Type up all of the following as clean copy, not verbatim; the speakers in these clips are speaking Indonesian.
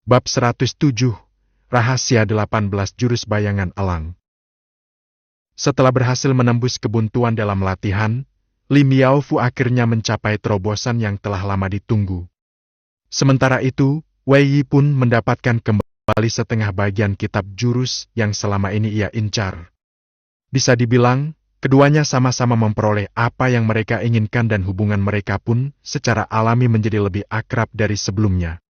Bab 107, Rahasia 18 Jurus Bayangan Elang. Setelah berhasil menembus kebuntuan dalam latihan, Lim Yaofu akhirnya mencapai terobosan yang telah lama ditunggu. Sementara itu, Wei Yi pun mendapatkan kembali setengah bagian kitab jurus yang selama ini ia incar. Bisa dibilang, keduanya sama-sama memperoleh apa yang mereka inginkan dan hubungan mereka pun secara alami menjadi lebih akrab dari sebelumnya.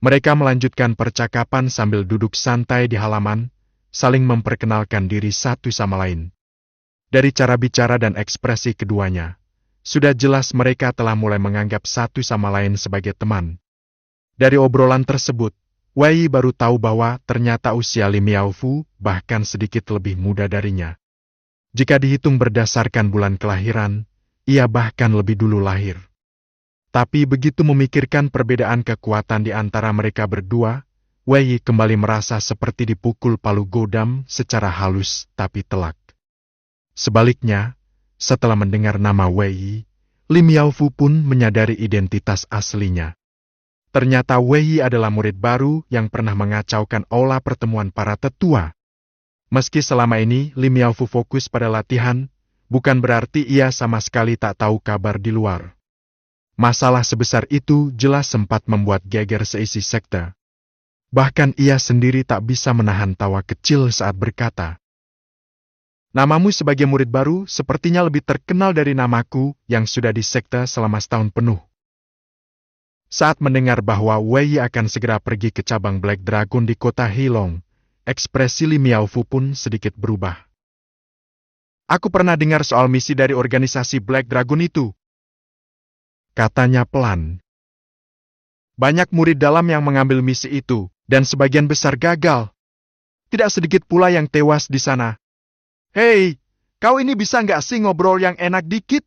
Mereka melanjutkan percakapan sambil duduk santai di halaman, saling memperkenalkan diri satu sama lain. Dari cara bicara dan ekspresi keduanya, sudah jelas mereka telah mulai menganggap satu sama lain sebagai teman. Dari obrolan tersebut, Wei Yi baru tahu bahwa ternyata usia Lim Yaofu bahkan sedikit lebih muda darinya. Jika dihitung berdasarkan bulan kelahiran, ia bahkan lebih dulu lahir. Tapi begitu memikirkan perbedaan kekuatan di antara mereka berdua, Wei Yi kembali merasa seperti dipukul palu godam secara halus tapi telak. Sebaliknya, setelah mendengar nama Wei Yi, Lim Yaofu pun menyadari identitas aslinya. Ternyata Wei Yi adalah murid baru yang pernah mengacaukan aula pertemuan para tetua. Meski selama ini Lim Yaofu fokus pada latihan, bukan berarti ia sama sekali tak tahu kabar di luar. Masalah sebesar itu jelas sempat membuat geger seisi sekte. Bahkan ia sendiri tak bisa menahan tawa kecil saat berkata, "Namamu sebagai murid baru sepertinya lebih terkenal dari namaku yang sudah di sekte selama setahun penuh." Saat mendengar bahwa Wei Yi akan segera pergi ke cabang Black Dragon di kota Heilong, ekspresi Lim Yaofu pun sedikit berubah. "Aku pernah dengar soal misi dari organisasi Black Dragon itu," katanya pelan. "Banyak murid dalam yang mengambil misi itu, dan sebagian besar gagal. Tidak sedikit pula yang tewas di sana. Hei, kau ini bisa nggak sih ngobrol yang enak dikit?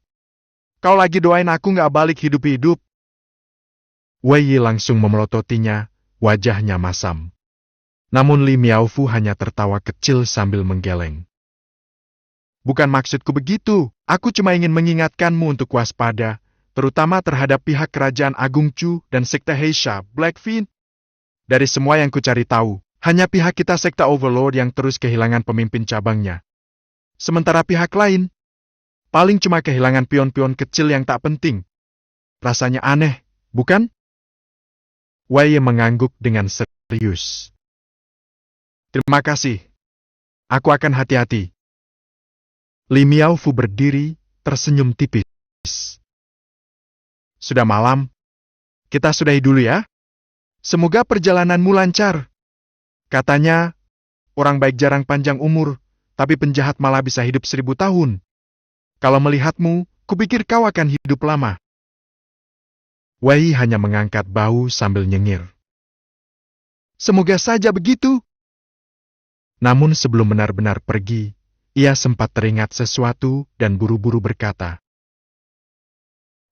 Kau lagi doain aku nggak balik hidup-hidup?" Wei Yi langsung memelototinya, wajahnya masam. Namun Lim Yaofu hanya tertawa kecil sambil menggeleng. "Bukan maksudku begitu, aku cuma ingin mengingatkanmu untuk waspada, terutama terhadap pihak Kerajaan Agung Chu dan Sekte Heisha Blackfin. Dari semua yang kucari tahu, hanya pihak kita Sekte Overlord yang terus kehilangan pemimpin cabangnya. Sementara pihak lain, paling cuma kehilangan pion-pion kecil yang tak penting. Rasanya aneh, bukan?" Wei Yi mengangguk dengan serius. "Terima kasih. Aku akan hati-hati." Lim Yaofu berdiri, tersenyum tipis. "Sudah malam. Kita sudahi dulu ya. Semoga perjalananmu lancar. Katanya, orang baik jarang panjang umur, tapi penjahat malah bisa hidup 1000 tahun. Kalau melihatmu, kupikir kau akan hidup lama." Wei Yi hanya mengangkat bahu sambil nyengir. "Semoga saja begitu." Namun sebelum benar-benar pergi, ia sempat teringat sesuatu dan buru-buru berkata,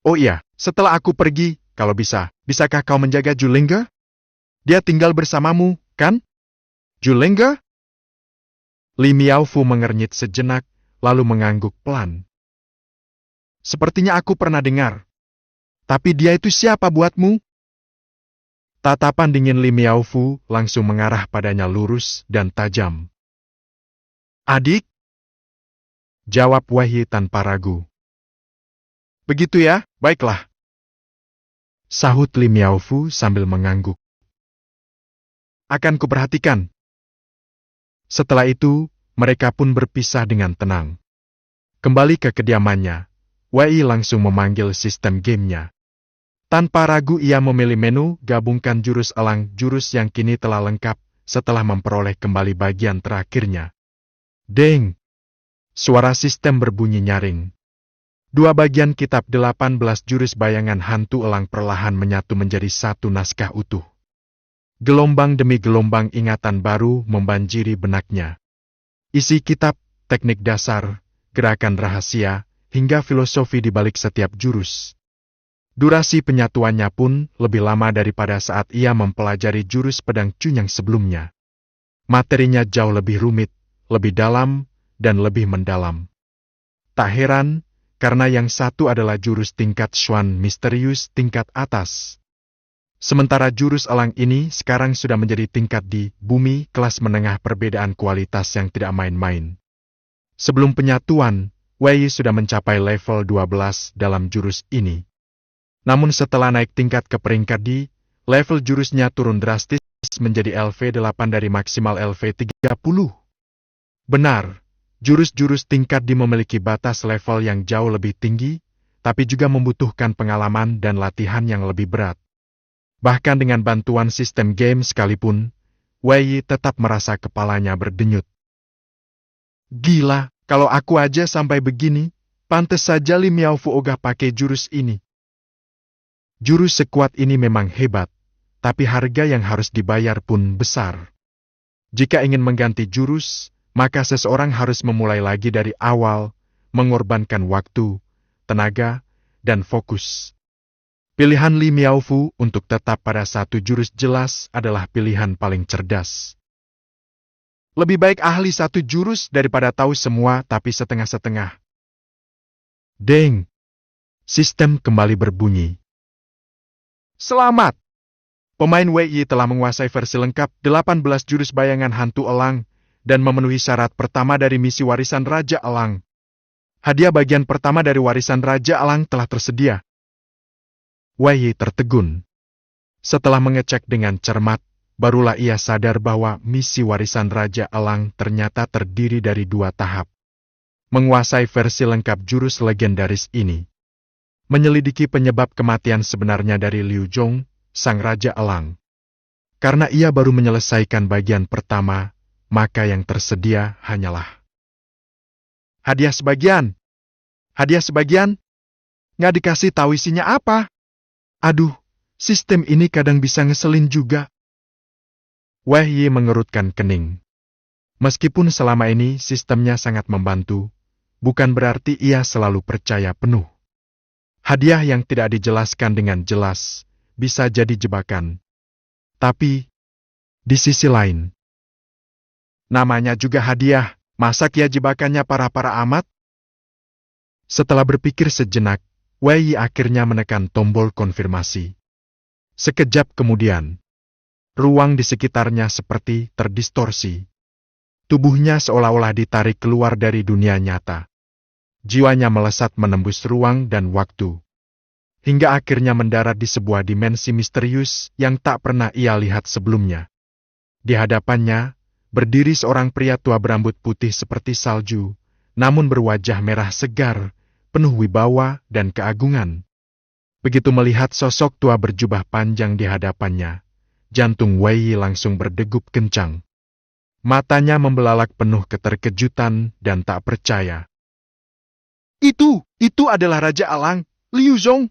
"Oh iya, setelah aku pergi, kalau bisakah kau menjaga Julingga? Dia tinggal bersamamu, kan?" "Julingga?" Lim Yaofu mengernyit sejenak, lalu mengangguk pelan. "Sepertinya aku pernah dengar. Tapi dia itu siapa buatmu?" Tatapan dingin Lim Yaofu langsung mengarah padanya lurus dan tajam. "Adik?" jawab Wei Yi tanpa ragu. "Begitu ya, baiklah," sahut Lim Yaofu sambil mengangguk. "Akan kuperhatikan." Setelah itu, mereka pun berpisah dengan tenang. Kembali ke kediamannya, Wei Yi langsung memanggil sistem gamenya. Tanpa ragu ia memilih menu gabungkan jurus elang jurus yang kini telah lengkap setelah memperoleh kembali bagian terakhirnya. Deng! Suara sistem berbunyi nyaring. Dua bagian kitab 18 jurus bayangan hantu elang perlahan menyatu menjadi satu naskah utuh. Gelombang demi gelombang ingatan baru membanjiri benaknya. Isi kitab, teknik dasar, gerakan rahasia, hingga filosofi di balik setiap jurus. Durasi penyatuannya pun lebih lama daripada saat ia mempelajari jurus pedang cunyang sebelumnya. Materinya jauh lebih rumit, lebih dalam, dan lebih mendalam. Tak heran, karena yang satu adalah jurus tingkat Xuan misterius tingkat atas. Sementara jurus elang ini sekarang sudah menjadi tingkat di bumi kelas menengah, perbedaan kualitas yang tidak main-main. Sebelum penyatuan, Wei Yi sudah mencapai level 12 dalam jurus ini. Namun setelah naik tingkat ke peringkat di, level jurusnya turun drastis menjadi LV8 dari maksimal LV30. Benar, jurus-jurus tingkat di memiliki batas level yang jauh lebih tinggi, tapi juga membutuhkan pengalaman dan latihan yang lebih berat. Bahkan dengan bantuan sistem game sekalipun, Wei Yi tetap merasa kepalanya berdenyut. Gila, kalau aku aja sampai begini, pantes saja Li Miaofu ogah pakai jurus ini. Jurus sekuat ini memang hebat, tapi harga yang harus dibayar pun besar. Jika ingin mengganti jurus, maka seseorang harus memulai lagi dari awal, mengorbankan waktu, tenaga, dan fokus. Pilihan Li Miaofu untuk tetap pada satu jurus jelas adalah pilihan paling cerdas. Lebih baik ahli satu jurus daripada tahu semua tapi setengah-setengah. Deng! Sistem kembali berbunyi. Selamat! Pemain Wei Yi telah menguasai versi lengkap 18 jurus bayangan hantu elang dan memenuhi syarat pertama dari misi warisan Raja Elang. Hadiah bagian pertama dari warisan Raja Elang telah tersedia. Wei Yi tertegun. Setelah mengecek dengan cermat, barulah ia sadar bahwa misi warisan Raja Elang ternyata terdiri dari 2 tahap. Menguasai versi lengkap jurus legendaris ini. Menyelidiki penyebab kematian sebenarnya dari Liu Zhong, sang Raja Elang. Karena ia baru menyelesaikan bagian pertama, maka yang tersedia hanyalah hadiah sebagian. Hadiah sebagian? Nggak dikasih tahu isinya apa? Aduh, sistem ini kadang bisa ngeselin juga. Wei Yi mengerutkan kening. Meskipun selama ini sistemnya sangat membantu, bukan berarti ia selalu percaya penuh. Hadiah yang tidak dijelaskan dengan jelas bisa jadi jebakan. Tapi, di sisi lain, namanya juga hadiah, masa kia jebakannya parah-parah amat? Setelah berpikir sejenak, Wei Yi akhirnya menekan tombol konfirmasi. Sekejap kemudian, ruang di sekitarnya seperti terdistorsi. Tubuhnya seolah-olah ditarik keluar dari dunia nyata. Jiwanya melesat menembus ruang dan waktu. Hingga akhirnya mendarat di sebuah dimensi misterius yang tak pernah ia lihat sebelumnya. Di hadapannya, berdiri seorang pria tua berambut putih seperti salju, namun berwajah merah segar, penuh wibawa dan keagungan. Begitu melihat sosok tua berjubah panjang di hadapannya, jantung Wei Yi langsung berdegup kencang. Matanya membelalak penuh keterkejutan dan tak percaya. Itu adalah Raja Elang, Liu Zhong.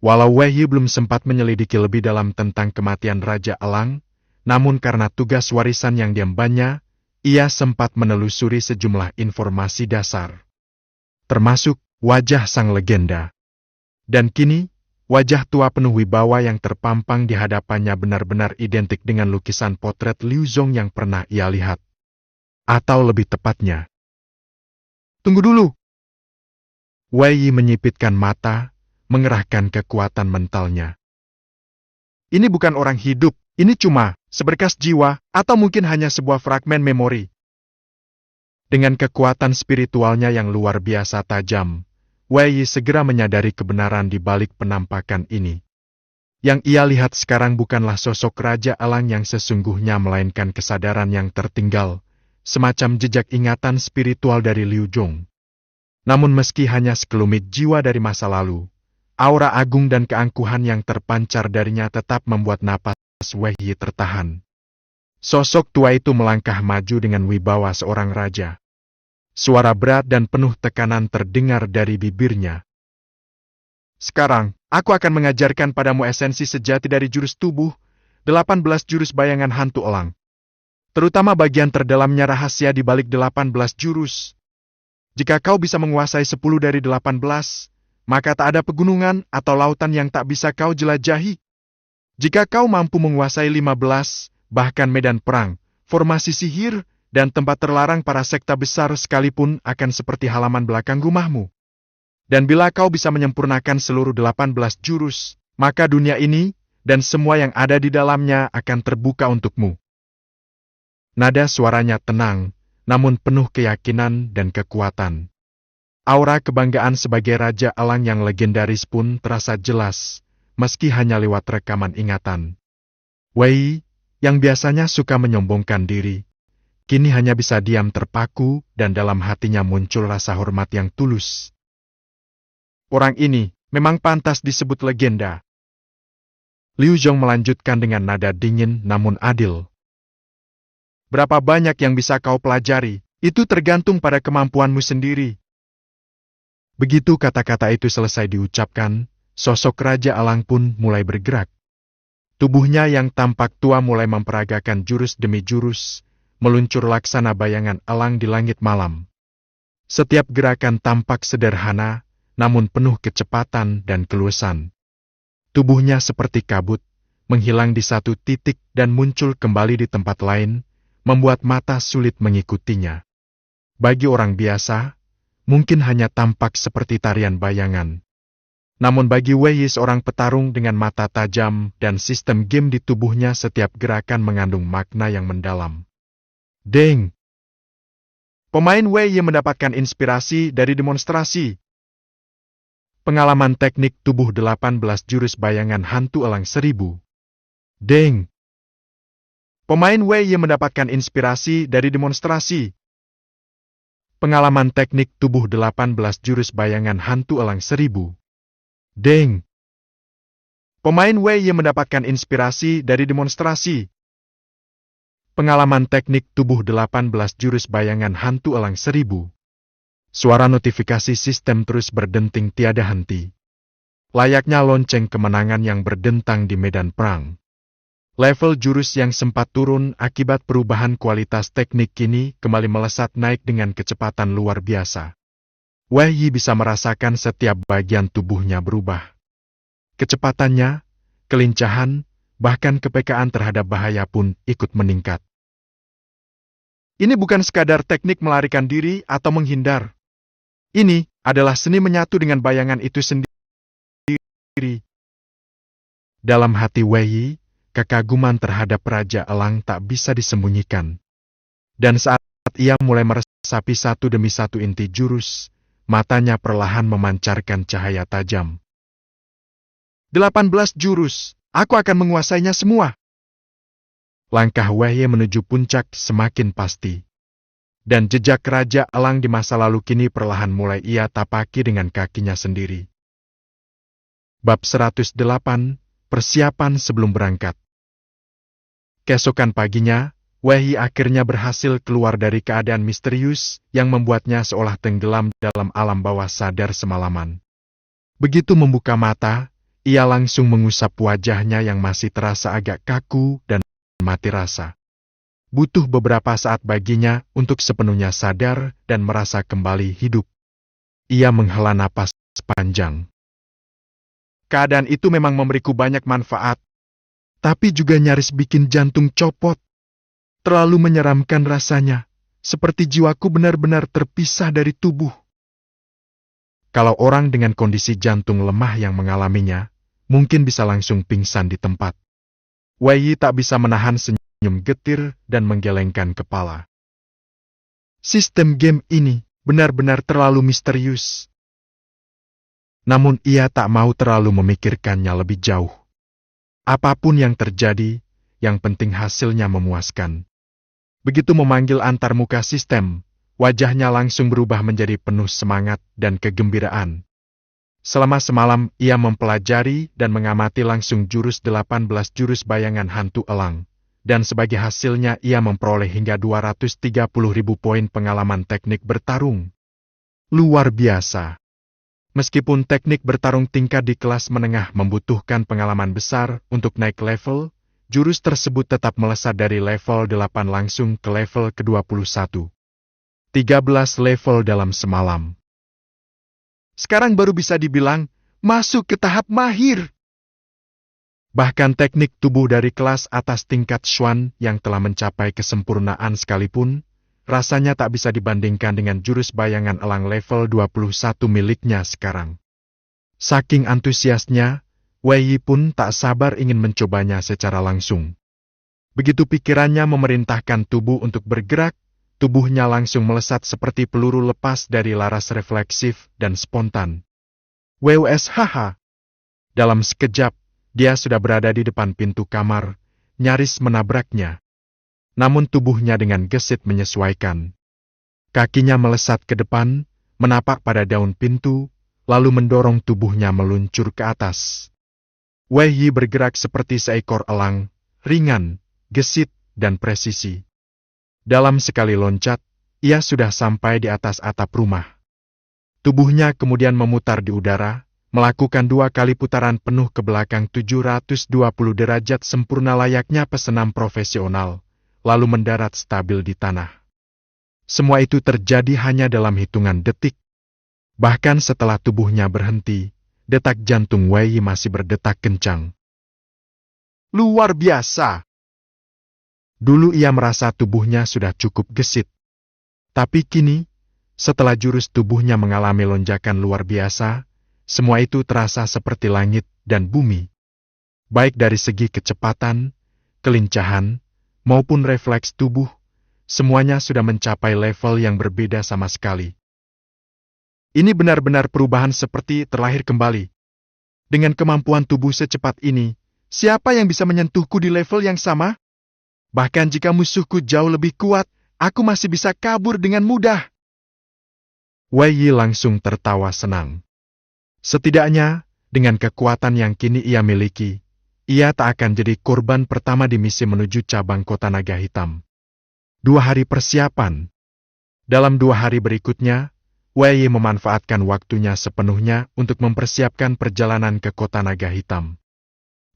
Walau Wei Yi belum sempat menyelidiki lebih dalam tentang kematian Raja Elang, namun karena tugas warisan yang diembannya, ia sempat menelusuri sejumlah informasi dasar. Termasuk wajah sang legenda. Dan kini, wajah tua penuh wibawa yang terpampang di hadapannya benar-benar identik dengan lukisan potret Liu Zhong yang pernah ia lihat. Atau lebih tepatnya. Tunggu dulu. Wei Yi menyipitkan mata, mengerahkan kekuatan mentalnya. Ini bukan orang hidup, ini cuma seberkas jiwa, atau mungkin hanya sebuah fragmen memori. Dengan kekuatan spiritualnya yang luar biasa tajam, Wei Yi segera menyadari kebenaran di balik penampakan ini. Yang ia lihat sekarang bukanlah sosok Raja Elang yang sesungguhnya, melainkan kesadaran yang tertinggal, semacam jejak ingatan spiritual dari Liu Zhong. Namun meski hanya sekelumit jiwa dari masa lalu, aura agung dan keangkuhan yang terpancar darinya tetap membuat napas Wei Yi tertahan. Sosok tua itu melangkah maju dengan wibawa seorang raja. Suara berat dan penuh tekanan terdengar dari bibirnya. Sekarang, aku akan mengajarkan padamu esensi sejati dari jurus tubuh, 18 jurus bayangan hantu elang. Terutama bagian terdalamnya rahasia di balik 18 jurus. Jika kau bisa menguasai 10 dari 18, maka tak ada pegunungan atau lautan yang tak bisa kau jelajahi. Jika kau mampu menguasai 15, bahkan medan perang, formasi sihir, dan tempat terlarang para sekta besar sekalipun akan seperti halaman belakang rumahmu. Dan bila kau bisa menyempurnakan seluruh 18 jurus, maka dunia ini, dan semua yang ada di dalamnya akan terbuka untukmu. Nada suaranya tenang, namun penuh keyakinan dan kekuatan. Aura kebanggaan sebagai Raja Elang yang legendaris pun terasa jelas, meski hanya lewat rekaman ingatan. Wei, yang biasanya suka menyombongkan diri, kini hanya bisa diam terpaku dan dalam hatinya muncul rasa hormat yang tulus. Orang ini memang pantas disebut legenda. Liu Zhong melanjutkan dengan nada dingin namun adil. Berapa banyak yang bisa kau pelajari, itu tergantung pada kemampuanmu sendiri. Begitu kata-kata itu selesai diucapkan, sosok Raja Elang pun mulai bergerak. Tubuhnya yang tampak tua mulai memperagakan jurus demi jurus, meluncur laksana bayangan elang di langit malam. Setiap gerakan tampak sederhana, namun penuh kecepatan dan keluasan. Tubuhnya seperti kabut, menghilang di satu titik dan muncul kembali di tempat lain, membuat mata sulit mengikutinya. Bagi orang biasa, mungkin hanya tampak seperti tarian bayangan. Namun bagi Wei Yi, seorang petarung dengan mata tajam dan sistem game di tubuhnya, setiap gerakan mengandung makna yang mendalam. Deng! Pemain Wei Yi mendapatkan inspirasi dari demonstrasi. Pengalaman teknik tubuh 18 jurus bayangan hantu elang 1000. Deng! Pemain Wei Yi mendapatkan inspirasi dari demonstrasi. Pengalaman teknik tubuh 18 jurus bayangan hantu elang 1000. Deng! Pemain Wei Yi mendapatkan inspirasi dari demonstrasi. Pengalaman teknik tubuh 18 jurus bayangan hantu elang 1000. Suara notifikasi sistem terus berdenting tiada henti. Layaknya lonceng kemenangan yang berdentang di medan perang. Level jurus yang sempat turun akibat perubahan kualitas teknik kini kembali melesat naik dengan kecepatan luar biasa. Wei Yi bisa merasakan setiap bagian tubuhnya berubah. Kecepatannya, kelincahan, bahkan kepekaan terhadap bahaya pun ikut meningkat. Ini bukan sekadar teknik melarikan diri atau menghindar. Ini adalah seni menyatu dengan bayangan itu sendiri. Dalam hati Wei Yi, kekaguman terhadap Raja Elang tak bisa disembunyikan. Dan saat ia mulai meresapi satu demi satu inti jurus, matanya perlahan memancarkan cahaya tajam. 18 jurus, aku akan menguasainya semua. Langkah Wei Yi menuju puncak semakin pasti. Dan jejak Raja Elang di masa lalu kini perlahan mulai ia tapaki dengan kakinya sendiri. Bab 108, Persiapan sebelum berangkat. Keesokan paginya, Wei Yi akhirnya berhasil keluar dari keadaan misterius yang membuatnya seolah tenggelam dalam alam bawah sadar semalaman. Begitu membuka mata, ia langsung mengusap wajahnya yang masih terasa agak kaku dan mati rasa. Butuh beberapa saat baginya untuk sepenuhnya sadar dan merasa kembali hidup. Ia menghela napas panjang. Keadaan itu memang memberiku banyak manfaat, tapi juga nyaris bikin jantung copot. Terlalu menyeramkan rasanya, seperti jiwaku benar-benar terpisah dari tubuh. Kalau orang dengan kondisi jantung lemah yang mengalaminya, mungkin bisa langsung pingsan di tempat. Wei Yi tak bisa menahan senyum getir dan menggelengkan kepala. Sistem game ini benar-benar terlalu misterius. Namun ia tak mau terlalu memikirkannya lebih jauh. Apapun yang terjadi, yang penting hasilnya memuaskan. Begitu memanggil antarmuka sistem, wajahnya langsung berubah menjadi penuh semangat dan kegembiraan. Selama semalam ia mempelajari dan mengamati langsung jurus 18 jurus bayangan hantu elang, dan sebagai hasilnya ia memperoleh hingga 230.000 poin pengalaman teknik bertarung. Luar biasa. Meskipun teknik bertarung tingkat di kelas menengah membutuhkan pengalaman besar untuk naik level, jurus tersebut tetap melesat dari level 8 langsung ke level ke-21. 13 level dalam semalam. Sekarang baru bisa dibilang masuk ke tahap mahir. Bahkan teknik tubuh dari kelas atas tingkat Xuan yang telah mencapai kesempurnaan sekalipun, rasanya tak bisa dibandingkan dengan jurus bayangan elang level 21 miliknya sekarang. Saking antusiasnya, Wei Yi pun tak sabar ingin mencobanya secara langsung. Begitu pikirannya memerintahkan tubuh untuk bergerak, tubuhnya langsung melesat seperti peluru lepas dari laras refleksif dan spontan. WSHH. Dalam sekejap, dia sudah berada di depan pintu kamar, nyaris menabraknya. Namun tubuhnya dengan gesit menyesuaikan. Kakinya melesat ke depan, menapak pada daun pintu, lalu mendorong tubuhnya meluncur ke atas. Wei Yi bergerak seperti seekor elang, ringan, gesit, dan presisi. Dalam sekali loncat, ia sudah sampai di atas atap rumah. Tubuhnya kemudian memutar di udara, melakukan 2 kali putaran penuh ke belakang 720 derajat sempurna layaknya pesenam profesional, lalu mendarat stabil di tanah. Semua itu terjadi hanya dalam hitungan detik. Bahkan setelah tubuhnya berhenti, detak jantung Wei Yi masih berdetak kencang. Luar biasa! Dulu ia merasa tubuhnya sudah cukup gesit. Tapi kini, setelah jurus tubuhnya mengalami lonjakan luar biasa, semua itu terasa seperti langit dan bumi. Baik dari segi kecepatan, kelincahan, maupun refleks tubuh, semuanya sudah mencapai level yang berbeda sama sekali. Ini benar-benar perubahan seperti terlahir kembali. Dengan kemampuan tubuh secepat ini, siapa yang bisa menyentuhku di level yang sama? Bahkan jika musuhku jauh lebih kuat, aku masih bisa kabur dengan mudah. Wei Yi langsung tertawa senang. Setidaknya, dengan kekuatan yang kini ia miliki, ia tak akan jadi korban pertama di misi menuju cabang kota naga hitam. 2 hari persiapan. Dalam 2 hari berikutnya, Wei Yi memanfaatkan waktunya sepenuhnya untuk mempersiapkan perjalanan ke kota naga hitam.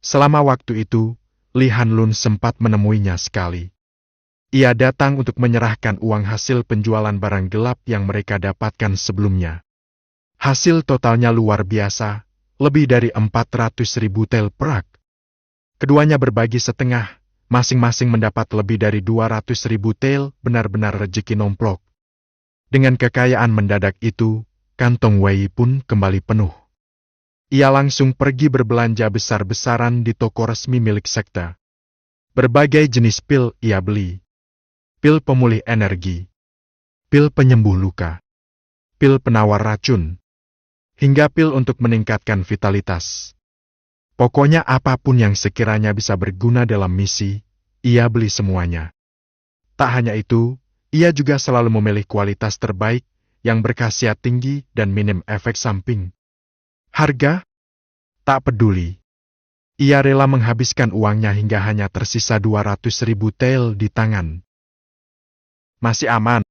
Selama waktu itu, Li Hanlun sempat menemuinya sekali. Ia datang untuk menyerahkan uang hasil penjualan barang gelap yang mereka dapatkan sebelumnya. Hasil totalnya luar biasa, lebih dari 400.000 tel perak. Keduanya berbagi setengah, masing-masing mendapat lebih dari 200.000 tel, benar-benar rejeki nomplok. Dengan kekayaan mendadak itu, kantong Wei Yi pun kembali penuh. Ia langsung pergi berbelanja besar-besaran di toko resmi milik sekte. Berbagai jenis pil ia beli. Pil pemulih energi, pil penyembuh luka, pil penawar racun, hingga pil untuk meningkatkan vitalitas. Pokoknya apapun yang sekiranya bisa berguna dalam misi, ia beli semuanya. Tak hanya itu, ia juga selalu memilih kualitas terbaik, yang berkhasiat tinggi dan minim efek samping. Harga? Tak peduli. Ia rela menghabiskan uangnya hingga hanya tersisa 200.000 tel di tangan. Masih aman.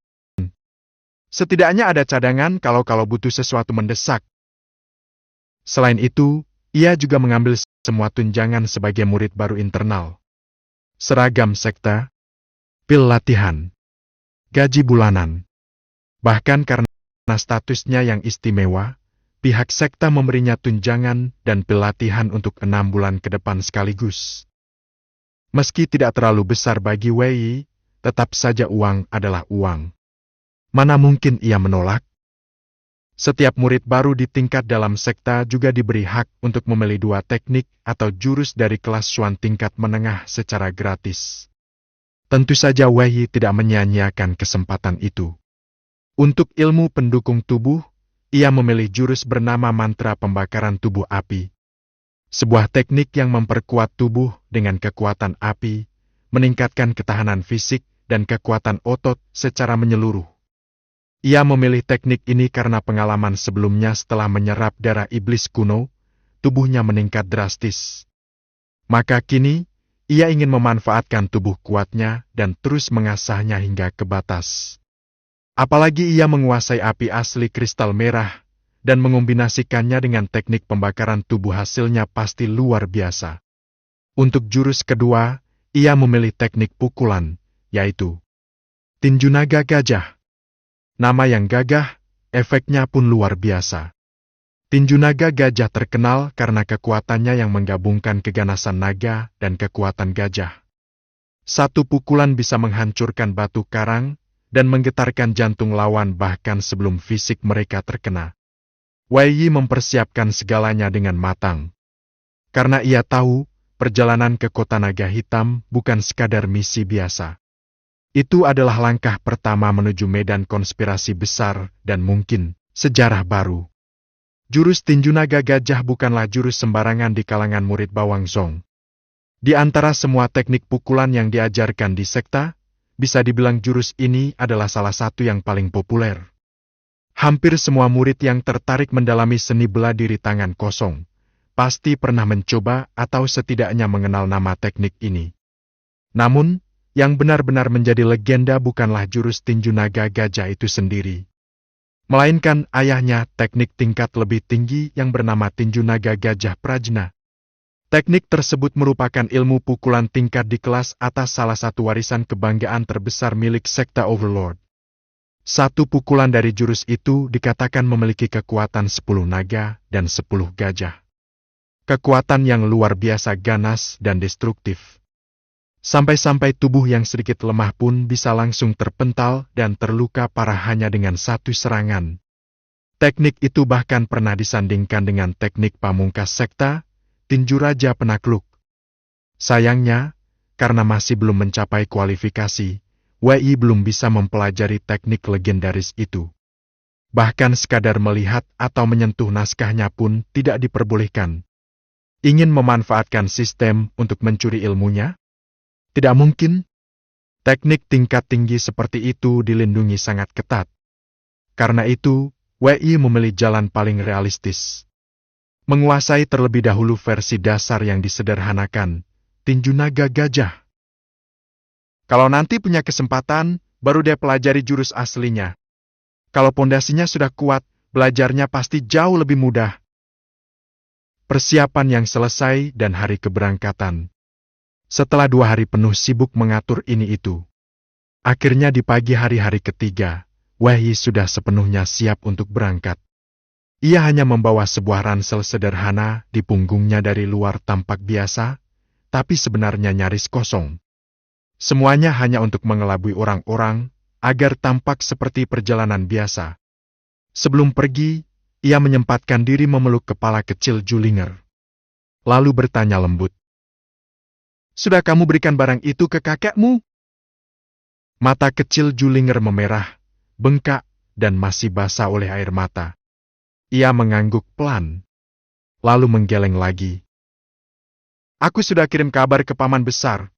Setidaknya ada cadangan kalau butuh sesuatu mendesak. Selain itu, ia juga mengambil semua tunjangan sebagai murid baru internal. Seragam sekte, pil latihan, gaji bulanan. Bahkan karena statusnya yang istimewa, pihak sekte memberinya tunjangan dan pelatihan untuk 6 bulan ke depan sekaligus. Meski tidak terlalu besar bagi Wei Yi, tetap saja uang adalah uang. Mana mungkin ia menolak? Setiap murid baru di tingkat dalam sekte juga diberi hak untuk memilih 2 teknik atau jurus dari kelas Xuan tingkat menengah secara gratis. Tentu saja Wei Yi tidak menyia-nyiakan kesempatan itu. Untuk ilmu pendukung tubuh, ia memilih jurus bernama mantra pembakaran tubuh api. Sebuah teknik yang memperkuat tubuh dengan kekuatan api, meningkatkan ketahanan fisik dan kekuatan otot secara menyeluruh. Ia memilih teknik ini karena pengalaman sebelumnya setelah menyerap darah iblis kuno, tubuhnya meningkat drastis. Maka kini, ia ingin memanfaatkan tubuh kuatnya dan terus mengasahnya hingga ke batas. Apalagi ia menguasai api asli kristal merah, dan mengombinasikannya dengan teknik pembakaran tubuh hasilnya pasti luar biasa. Untuk jurus kedua, ia memilih teknik pukulan, yaitu tinju naga gajah. Nama yang gagah, efeknya pun luar biasa. Tinju naga gajah terkenal karena kekuatannya yang menggabungkan keganasan naga dan kekuatan gajah. Satu pukulan bisa menghancurkan batu karang dan menggetarkan jantung lawan bahkan sebelum fisik mereka terkena. Wei Yi mempersiapkan segalanya dengan matang. Karena ia tahu, perjalanan ke kota naga hitam bukan sekadar misi biasa. Itu adalah langkah pertama menuju medan konspirasi besar dan mungkin sejarah baru. Jurus tinju naga gajah bukanlah jurus sembarangan di kalangan murid Bawang Zong. Di antara semua teknik pukulan yang diajarkan di sekta, bisa dibilang jurus ini adalah salah satu yang paling populer. Hampir semua murid yang tertarik mendalami seni bela diri tangan kosong, pasti pernah mencoba atau setidaknya mengenal nama teknik ini. Namun, yang benar-benar menjadi legenda bukanlah jurus tinju naga gajah itu sendiri, melainkan ayahnya, teknik tingkat lebih tinggi yang bernama tinju naga gajah prajna. Teknik tersebut merupakan ilmu pukulan tingkat di kelas atas, salah satu warisan kebanggaan terbesar milik sekta Overlord. Satu pukulan dari jurus itu dikatakan memiliki kekuatan 10 naga dan 10 gajah. Kekuatan yang luar biasa ganas dan destruktif. Sampai-sampai tubuh yang sedikit lemah pun bisa langsung terpental dan terluka parah hanya dengan satu serangan. Teknik itu bahkan pernah disandingkan dengan teknik pamungkas sekta, tinju raja penakluk. Sayangnya, karena masih belum mencapai kualifikasi, Wei belum bisa mempelajari teknik legendaris itu. Bahkan sekadar melihat atau menyentuh naskahnya pun tidak diperbolehkan. Ingin memanfaatkan sistem untuk mencuri ilmunya? Tidak mungkin. Teknik tingkat tinggi seperti itu dilindungi sangat ketat. Karena itu, Wei memilih jalan paling realistis. Menguasai terlebih dahulu versi dasar yang disederhanakan, tinju naga gajah. Kalau nanti punya kesempatan, baru dia pelajari jurus aslinya. Kalau pondasinya sudah kuat, belajarnya pasti jauh lebih mudah. Persiapan yang selesai dan hari keberangkatan. Setelah 2 hari penuh sibuk mengatur ini itu. Akhirnya di pagi hari ketiga, Wei sudah sepenuhnya siap untuk berangkat. Ia hanya membawa sebuah ransel sederhana di punggungnya, dari luar tampak biasa, tapi sebenarnya nyaris kosong. Semuanya hanya untuk mengelabui orang-orang, agar tampak seperti perjalanan biasa. Sebelum pergi, ia menyempatkan diri memeluk kepala kecil Julinger. Lalu bertanya lembut, "Sudah kamu berikan barang itu ke kakekmu?" Mata kecil Julinger memerah, bengkak, dan masih basah oleh air mata. Ia mengangguk pelan, lalu menggeleng lagi. "Aku sudah kirim kabar ke paman besar.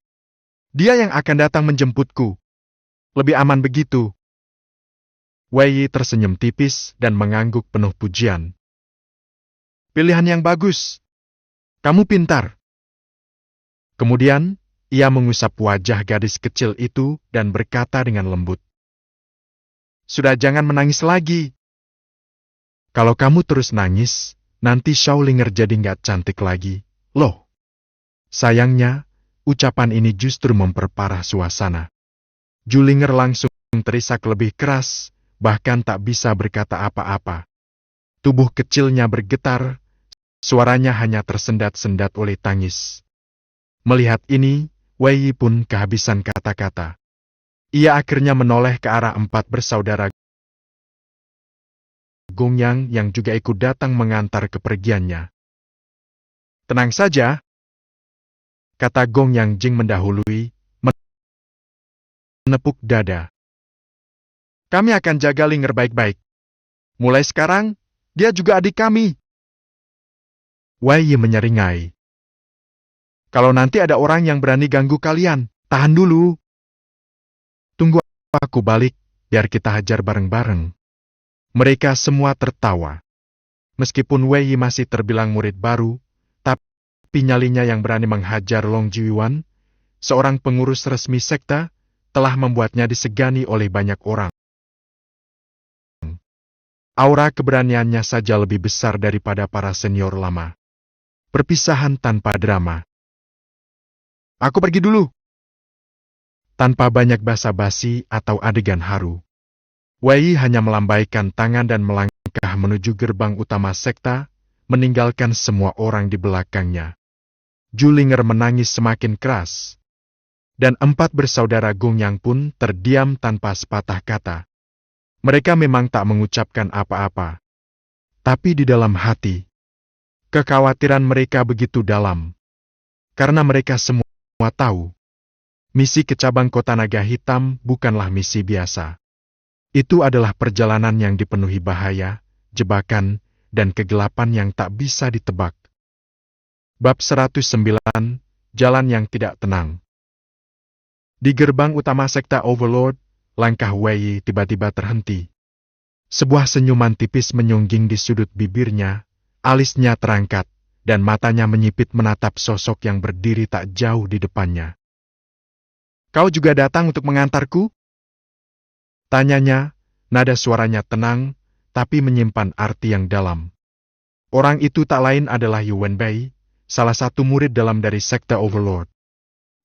Dia yang akan datang menjemputku. Lebih aman begitu." Wei tersenyum tipis dan mengangguk penuh pujian. "Pilihan yang bagus. Kamu pintar." Kemudian, ia mengusap wajah gadis kecil itu dan berkata dengan lembut, "Sudah, jangan menangis lagi. Kalau kamu terus nangis, nanti Shaolinger jadi nggak cantik lagi, loh." Sayangnya, ucapan ini justru memperparah suasana. Julinger langsung terisak lebih keras, bahkan tak bisa berkata apa-apa. Tubuh kecilnya bergetar, suaranya hanya tersendat-sendat oleh tangis. Melihat ini, Wei pun kehabisan kata-kata. Ia akhirnya menoleh ke arah 4 bersaudara Gongyang yang juga ikut datang mengantar kepergiannya. "Tenang saja," kata Gongyang Jing mendahului, menepuk dada. "Kami akan jaga Linger baik-baik. Mulai sekarang, dia juga adik kami." Wei menyeringai, "Kalau nanti ada orang yang berani ganggu kalian, tahan dulu. Tunggu aku balik, biar kita hajar bareng-bareng." Mereka semua tertawa. Meskipun Wei masih terbilang murid baru, tapi nyalinya yang berani menghajar Long Jiuan, seorang pengurus resmi sekta, telah membuatnya disegani oleh banyak orang. Aura keberaniannya saja lebih besar daripada para senior lama. Perpisahan tanpa drama. "Aku pergi dulu." Tanpa banyak basa-basi atau adegan haru, Wei hanya melambaikan tangan dan melangkah menuju gerbang utama sekta, meninggalkan semua orang di belakangnya. Julinger menangis semakin keras, dan 4 bersaudara Gongyang pun terdiam tanpa sepatah kata. Mereka memang tak mengucapkan apa-apa, tapi di dalam hati, Kekhawatiran mereka begitu dalam. Karena mereka semua tahu, misi ke cabang kota naga hitam bukanlah misi biasa. Itu adalah perjalanan yang dipenuhi bahaya, jebakan, dan kegelapan yang tak bisa ditebak. Bab 109, Jalan yang Tidak Tenang. Di gerbang utama sekta Overlord, langkah Wei tiba-tiba terhenti. Sebuah senyuman tipis menyungging di sudut bibirnya, alisnya terangkat, dan matanya menyipit menatap sosok yang berdiri tak jauh di depannya. "Kau juga datang untuk mengantarku?" tanyanya, nada suaranya tenang, tapi menyimpan arti yang dalam. Orang itu tak lain adalah Yuan Bei, salah satu murid dalam dari sekte Overlord.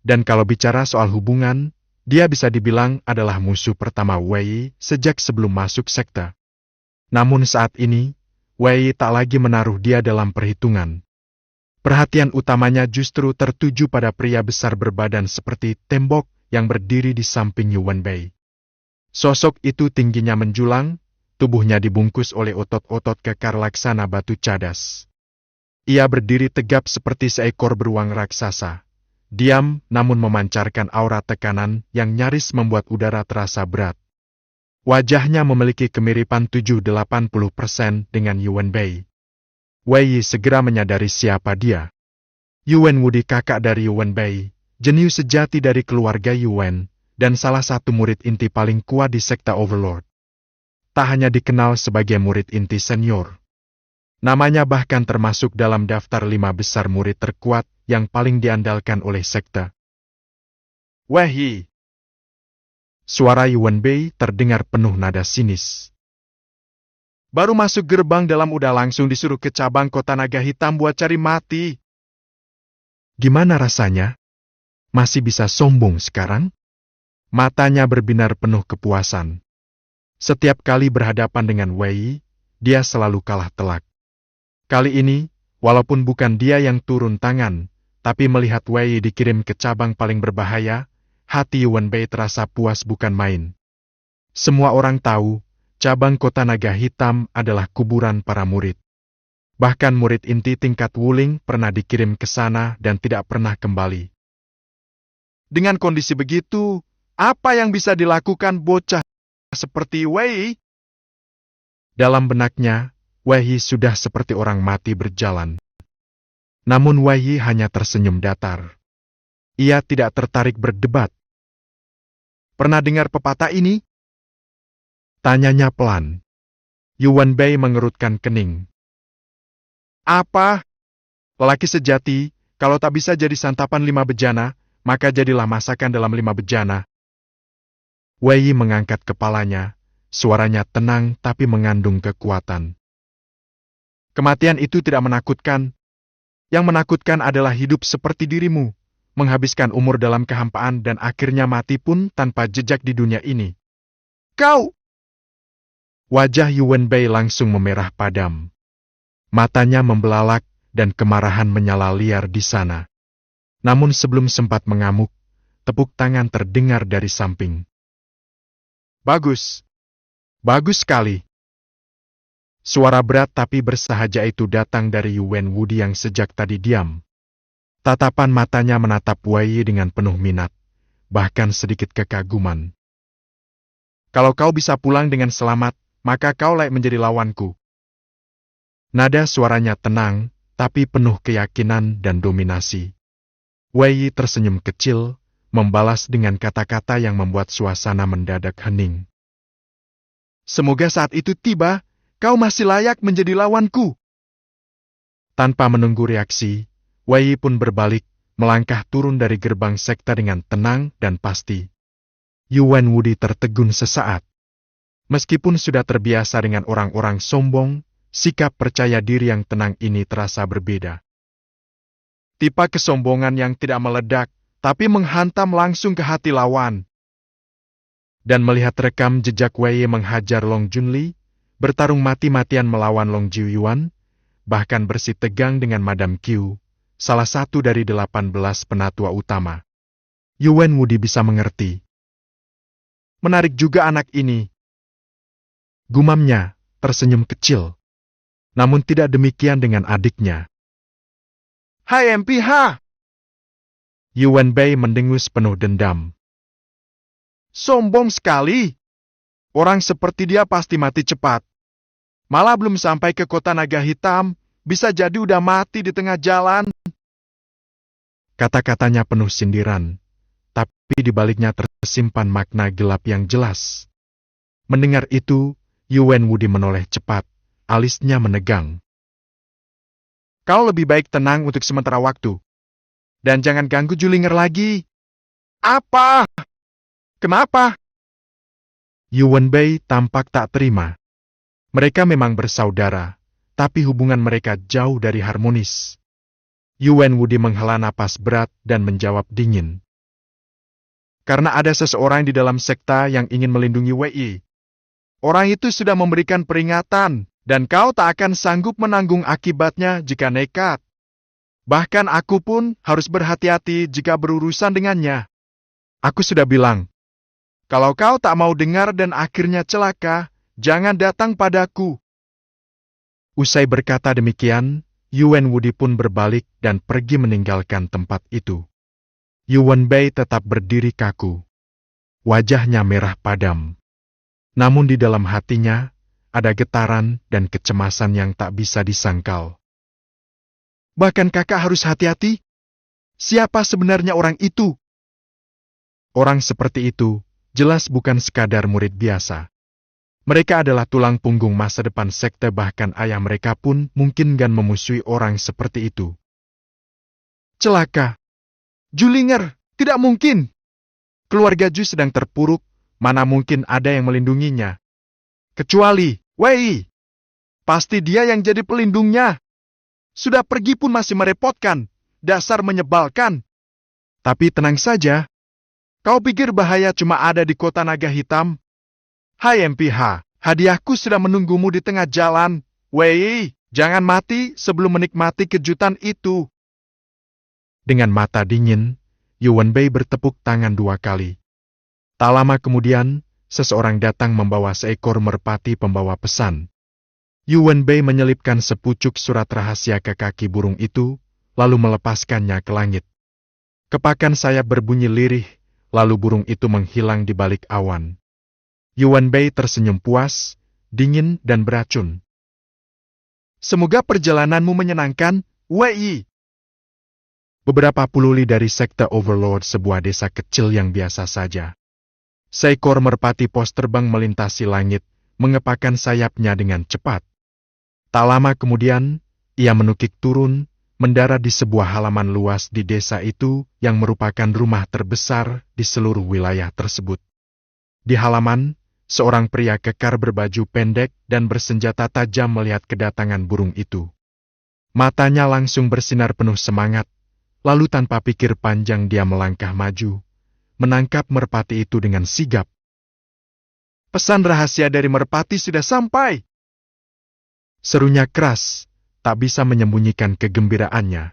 Dan kalau bicara soal hubungan, dia bisa dibilang adalah musuh pertama Wei sejak sebelum masuk sekte. Namun saat ini, Wei tak lagi menaruh dia dalam perhitungan. Perhatian utamanya justru tertuju pada pria besar berbadan seperti tembok yang berdiri di samping Yuan Bei. Sosok itu tingginya menjulang, tubuhnya dibungkus oleh otot-otot kekar laksana batu cadas. Ia berdiri tegap seperti seekor beruang raksasa. Diam namun memancarkan aura tekanan yang nyaris membuat udara terasa berat. Wajahnya memiliki kemiripan 70-80% dengan Yuan Bei. Wei segera menyadari siapa dia. Yuan Wudi, kakak dari Yuan Bei, jenius sejati dari keluarga Yuan, dan salah satu murid inti paling kuat di sekte Overlord. Tak hanya dikenal sebagai murid inti senior, namanya bahkan termasuk dalam daftar 5 besar murid terkuat yang paling diandalkan oleh sekte. "Wei!" Suara Yuan Bei terdengar penuh nada sinis. "Baru masuk gerbang dalam udah langsung disuruh ke cabang kota naga hitam buat cari mati. Gimana rasanya? Masih bisa sombong sekarang?" Matanya berbinar penuh kepuasan. Setiap kali berhadapan dengan Wei, dia selalu kalah telak. Kali ini, walaupun bukan dia yang turun tangan, tapi melihat Wei dikirim ke cabang paling berbahaya, hati Yuan Bei terasa puas bukan main. Semua orang tahu, cabang kota naga hitam adalah kuburan para murid. Bahkan murid inti tingkat Wuling pernah dikirim ke sana dan tidak pernah kembali. Dengan kondisi begitu, apa yang bisa dilakukan bocah seperti Wei? Dalam benaknya, Wei sudah seperti orang mati berjalan. Namun Wei hanya tersenyum datar. Ia tidak tertarik berdebat. "Pernah dengar pepatah ini?" tanyanya pelan. Yuan Bei mengerutkan kening. "Apa? Lelaki sejati, kalau tak bisa jadi santapan 5 bejana, maka jadilah masakan dalam 5 bejana." Wei mengangkat kepalanya, suaranya tenang tapi mengandung kekuatan. "Kematian itu tidak menakutkan. Yang menakutkan adalah hidup seperti dirimu, menghabiskan umur dalam kehampaan dan akhirnya mati pun tanpa jejak di dunia ini." "Kau!" Wajah Yuan Bei langsung memerah padam. Matanya membelalak dan kemarahan menyala liar di sana. Namun sebelum sempat mengamuk, tepuk tangan terdengar dari samping. "Bagus. Bagus sekali." Suara berat tapi bersahaja itu datang dari Yuan Wudi yang sejak tadi diam. Tatapan matanya menatap Wei dengan penuh minat, bahkan sedikit kekaguman. "Kalau kau bisa pulang dengan selamat, maka kau layak menjadi lawanku." Nada suaranya tenang, tapi penuh keyakinan dan dominasi. Wei tersenyum kecil, membalas dengan kata-kata yang membuat suasana mendadak hening. "Semoga saat itu tiba, kau masih layak menjadi lawanku." Tanpa menunggu reaksi, Wei pun berbalik, melangkah turun dari gerbang sekte dengan tenang dan pasti. Yuan Wudi tertegun sesaat. Meskipun sudah terbiasa dengan orang-orang sombong, sikap percaya diri yang tenang ini terasa berbeda. Tipe kesombongan yang tidak meledak, tapi menghantam langsung ke hati lawan. Dan melihat rekam jejak Wei menghajar Long Junli, bertarung mati-matian melawan Long Jiuyuan, bahkan bersitegang dengan Madame Qiu, salah satu dari 18 penatua utama. Yuan Wudi bisa mengerti. Menarik juga anak ini. Gumamnya, tersenyum kecil. Namun tidak demikian dengan adiknya. Hai MPH! Yuan Bei mendengus penuh dendam. Sombong sekali. Orang seperti dia pasti mati cepat. Malah belum sampai ke kota naga hitam, bisa jadi udah mati di tengah jalan. Kata-katanya penuh sindiran, tapi di baliknya tersimpan makna gelap yang jelas. Mendengar itu, Yuan Wudi menoleh cepat, alisnya menegang. Kau lebih baik tenang untuk sementara waktu. Dan jangan ganggu Julinger lagi. Apa? Kenapa? Yuan Bei tampak tak terima. Mereka memang bersaudara, tapi hubungan mereka jauh dari harmonis. Yuan Wudi menghela napas berat dan menjawab dingin. Karena ada seseorang di dalam sekta yang ingin melindungi Wei. Orang itu sudah memberikan peringatan, dan kau tak akan sanggup menanggung akibatnya jika nekat. Bahkan aku pun harus berhati-hati jika berurusan dengannya. Aku sudah bilang, kalau kau tak mau dengar dan akhirnya celaka, jangan datang padaku. Usai berkata demikian, Yuan Wudi pun berbalik dan pergi meninggalkan tempat itu. Yuan Bei tetap berdiri kaku. Wajahnya merah padam. Namun di dalam hatinya, ada getaran dan kecemasan yang tak bisa disangkal. Bahkan kakak harus hati-hati. Siapa sebenarnya orang itu? Orang seperti itu, jelas bukan sekadar murid biasa. Mereka adalah tulang punggung masa depan sekte, bahkan ayah mereka pun mungkin gan memusuhi orang seperti itu. Celaka. Julinger, tidak mungkin. Keluarga Ju sedang terpuruk, mana mungkin ada yang melindunginya. Kecuali Wei. Pasti dia yang jadi pelindungnya. Sudah pergi pun masih merepotkan, dasar menyebalkan. Tapi tenang saja. Kau pikir bahaya cuma ada di kota naga hitam? Hai MPH, hadiahku sudah menunggumu di tengah jalan. Wei, jangan mati sebelum menikmati kejutan itu. Dengan mata dingin, Yuan Bei bertepuk tangan 2 kali. Tak lama kemudian, seseorang datang membawa seekor merpati pembawa pesan. Yuan Bei menyelipkan sepucuk surat rahasia ke kaki burung itu, lalu melepaskannya ke langit. Kepakan sayap berbunyi lirih, lalu burung itu menghilang di balik awan. Yuan Bei tersenyum puas, dingin dan beracun. Semoga perjalananmu menyenangkan, Wei. Beberapa puluh li dari sekte Overlord, sebuah desa kecil yang biasa saja. Seekor merpati pos terbang melintasi langit, mengepakkan sayapnya dengan cepat. Tak lama kemudian, ia menukik turun, mendarat di sebuah halaman luas di desa itu yang merupakan rumah terbesar di seluruh wilayah tersebut. Di halaman, seorang pria kekar berbaju pendek dan bersenjata tajam melihat kedatangan burung itu. Matanya langsung bersinar penuh semangat, lalu tanpa pikir panjang dia melangkah maju, menangkap merpati itu dengan sigap. Pesan rahasia dari merpati sudah sampai. Serunya keras, tak bisa menyembunyikan kegembiraannya.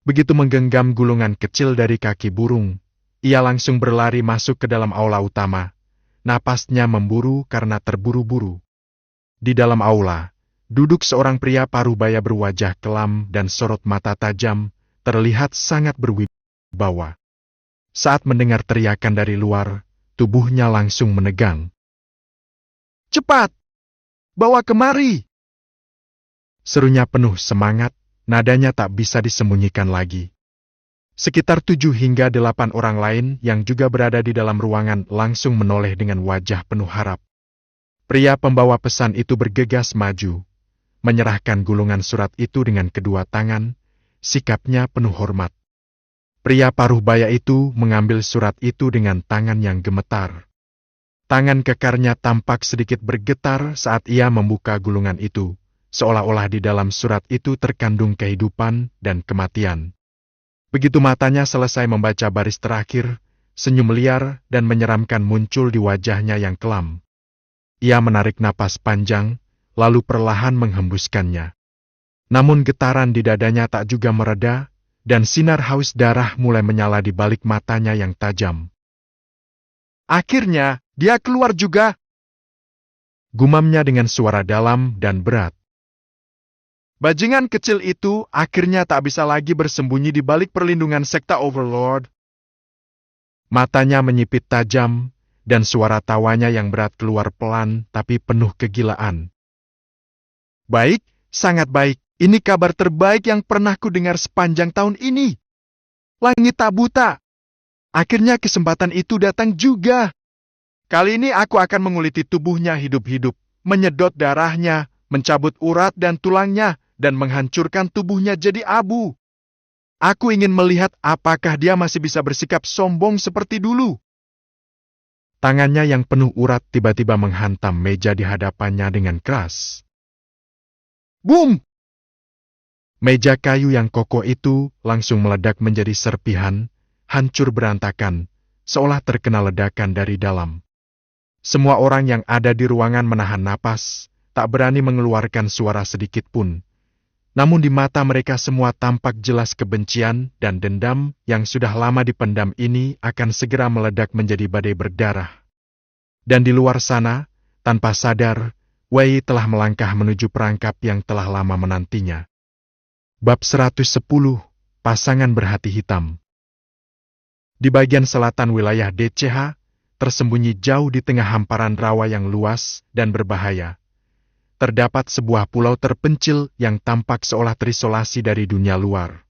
Begitu menggenggam gulungan kecil dari kaki burung, ia langsung berlari masuk ke dalam aula utama. Napasnya memburu karena terburu-buru. Di dalam aula, duduk seorang pria parubaya berwajah kelam dan sorot mata tajam, terlihat sangat berwibawa. Saat mendengar teriakan dari luar, tubuhnya langsung menegang. Cepat! Bawa kemari! Serunya penuh semangat, nadanya tak bisa disembunyikan lagi. Sekitar 7 hingga 8 orang lain yang juga berada di dalam ruangan langsung menoleh dengan wajah penuh harap. Pria pembawa pesan itu bergegas maju, menyerahkan gulungan surat itu dengan kedua tangan, sikapnya penuh hormat. Pria parubaya itu mengambil surat itu dengan tangan yang gemetar. Tangan kekarnya tampak sedikit bergetar saat ia membuka gulungan itu, seolah-olah di dalam surat itu terkandung kehidupan dan kematian. Begitu matanya selesai membaca baris terakhir, senyum liar dan menyeramkan muncul di wajahnya yang kelam. Ia menarik napas panjang, lalu perlahan menghembuskannya. Namun getaran di dadanya tak juga mereda, dan sinar haus darah mulai menyala di balik matanya yang tajam. Akhirnya, dia keluar juga. Gumamnya dengan suara dalam dan berat. Bajingan kecil itu akhirnya tak bisa lagi bersembunyi di balik perlindungan sekta Overlord. Matanya menyipit tajam, dan suara tawanya yang berat keluar pelan tapi penuh kegilaan. Baik, sangat baik. Ini kabar terbaik yang pernah kudengar sepanjang tahun ini. Langit tak buta. Akhirnya kesempatan itu datang juga. Kali ini aku akan menguliti tubuhnya hidup-hidup, menyedot darahnya, mencabut urat dan tulangnya, dan menghancurkan tubuhnya jadi abu. Aku ingin melihat apakah dia masih bisa bersikap sombong seperti dulu. Tangannya yang penuh urat tiba-tiba menghantam meja di hadapannya dengan keras. Boom! Meja kayu yang kokoh itu langsung meledak menjadi serpihan, hancur berantakan, seolah terkena ledakan dari dalam. Semua orang yang ada di ruangan menahan napas, tak berani mengeluarkan suara sedikit pun. Namun di mata mereka semua tampak jelas kebencian dan dendam yang sudah lama dipendam ini akan segera meledak menjadi badai berdarah. Dan di luar sana, tanpa sadar, Wei telah melangkah menuju perangkap yang telah lama menantinya. Bab 110, Pasangan Berhati Hitam. Di bagian selatan wilayah DCH, tersembunyi jauh di tengah hamparan rawa yang luas dan berbahaya, terdapat sebuah pulau terpencil yang tampak seolah terisolasi dari dunia luar.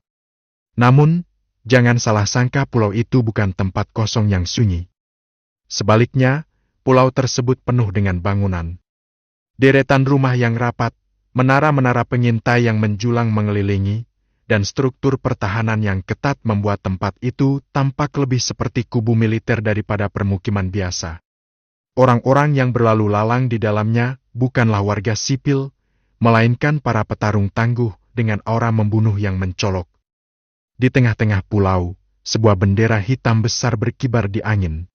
Namun, jangan salah sangka pulau itu bukan tempat kosong yang sunyi. Sebaliknya, pulau tersebut penuh dengan bangunan. Deretan rumah yang rapat, menara-menara pengintai yang menjulang mengelilingi, dan struktur pertahanan yang ketat membuat tempat itu tampak lebih seperti kubu militer daripada permukiman biasa. Orang-orang yang berlalu lalang di dalamnya bukanlah warga sipil, melainkan para petarung tangguh dengan aura membunuh yang mencolok. Di tengah-tengah pulau, sebuah bendera hitam besar berkibar di angin.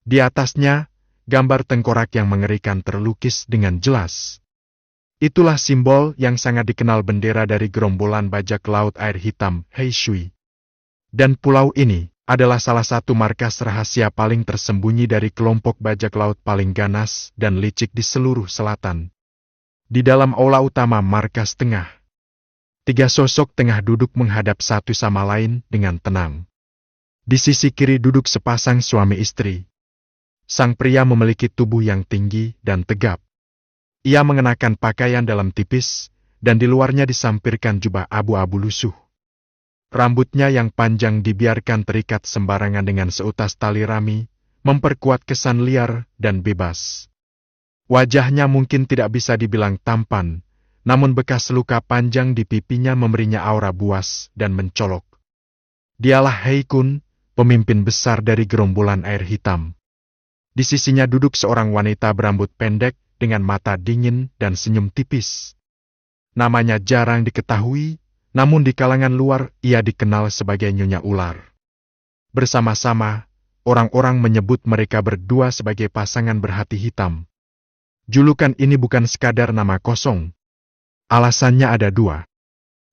Di atasnya, gambar tengkorak yang mengerikan terlukis dengan jelas. Itulah simbol yang sangat dikenal bendera dari gerombolan bajak laut air hitam Hei Shui. Dan pulau ini adalah salah satu markas rahasia paling tersembunyi dari kelompok bajak laut paling ganas dan licik di seluruh selatan. Di dalam aula utama markas tengah, 3 sosok tengah duduk menghadap satu sama lain dengan tenang. Di sisi kiri duduk sepasang suami istri. Sang pria memiliki tubuh yang tinggi dan tegap. Ia mengenakan pakaian dalam tipis, dan di luarnya disampirkan jubah abu-abu lusuh. Rambutnya yang panjang dibiarkan terikat sembarangan dengan seutas tali rami, memperkuat kesan liar dan bebas. Wajahnya mungkin tidak bisa dibilang tampan, namun bekas luka panjang di pipinya memberinya aura buas dan mencolok. Dialah Hei Kun, pemimpin besar dari gerombolan air hitam. Di sisinya duduk seorang wanita berambut pendek dengan mata dingin dan senyum tipis. Namanya jarang diketahui, namun di kalangan luar ia dikenal sebagai Nyonya Ular. Bersama-sama, orang-orang menyebut mereka berdua sebagai pasangan berhati hitam. Julukan ini bukan sekadar nama kosong. Alasannya ada 2.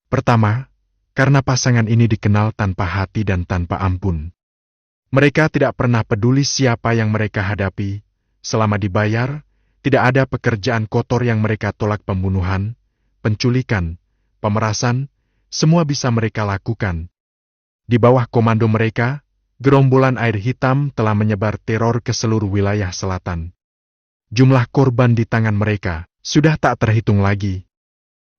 Pertama, karena pasangan ini dikenal tanpa hati dan tanpa ampun. Mereka tidak pernah peduli siapa yang mereka hadapi. Selama dibayar, tidak ada pekerjaan kotor yang mereka tolak. Pembunuhan, penculikan, pemerasan, semua bisa mereka lakukan. Di bawah komando mereka, gerombolan air hitam telah menyebar teror ke seluruh wilayah selatan. Jumlah korban di tangan mereka sudah tak terhitung lagi.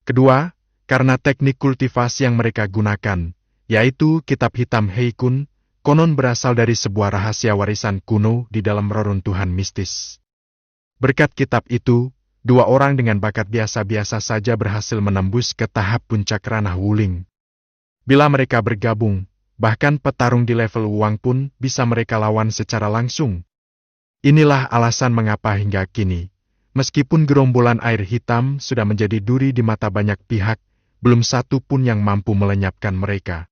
Kedua, karena teknik kultivasi yang mereka gunakan, yaitu kitab hitam Hei Kun, konon berasal dari sebuah rahasia warisan kuno di dalam reruntuhan mistis. Berkat kitab itu, 2 orang dengan bakat biasa-biasa saja berhasil menembus ke tahap puncak ranah Wuling. Bila mereka bergabung, bahkan petarung di level Wang pun bisa mereka lawan secara langsung. Inilah alasan mengapa hingga kini, meskipun gerombolan air hitam sudah menjadi duri di mata banyak pihak, belum satu pun yang mampu melenyapkan mereka.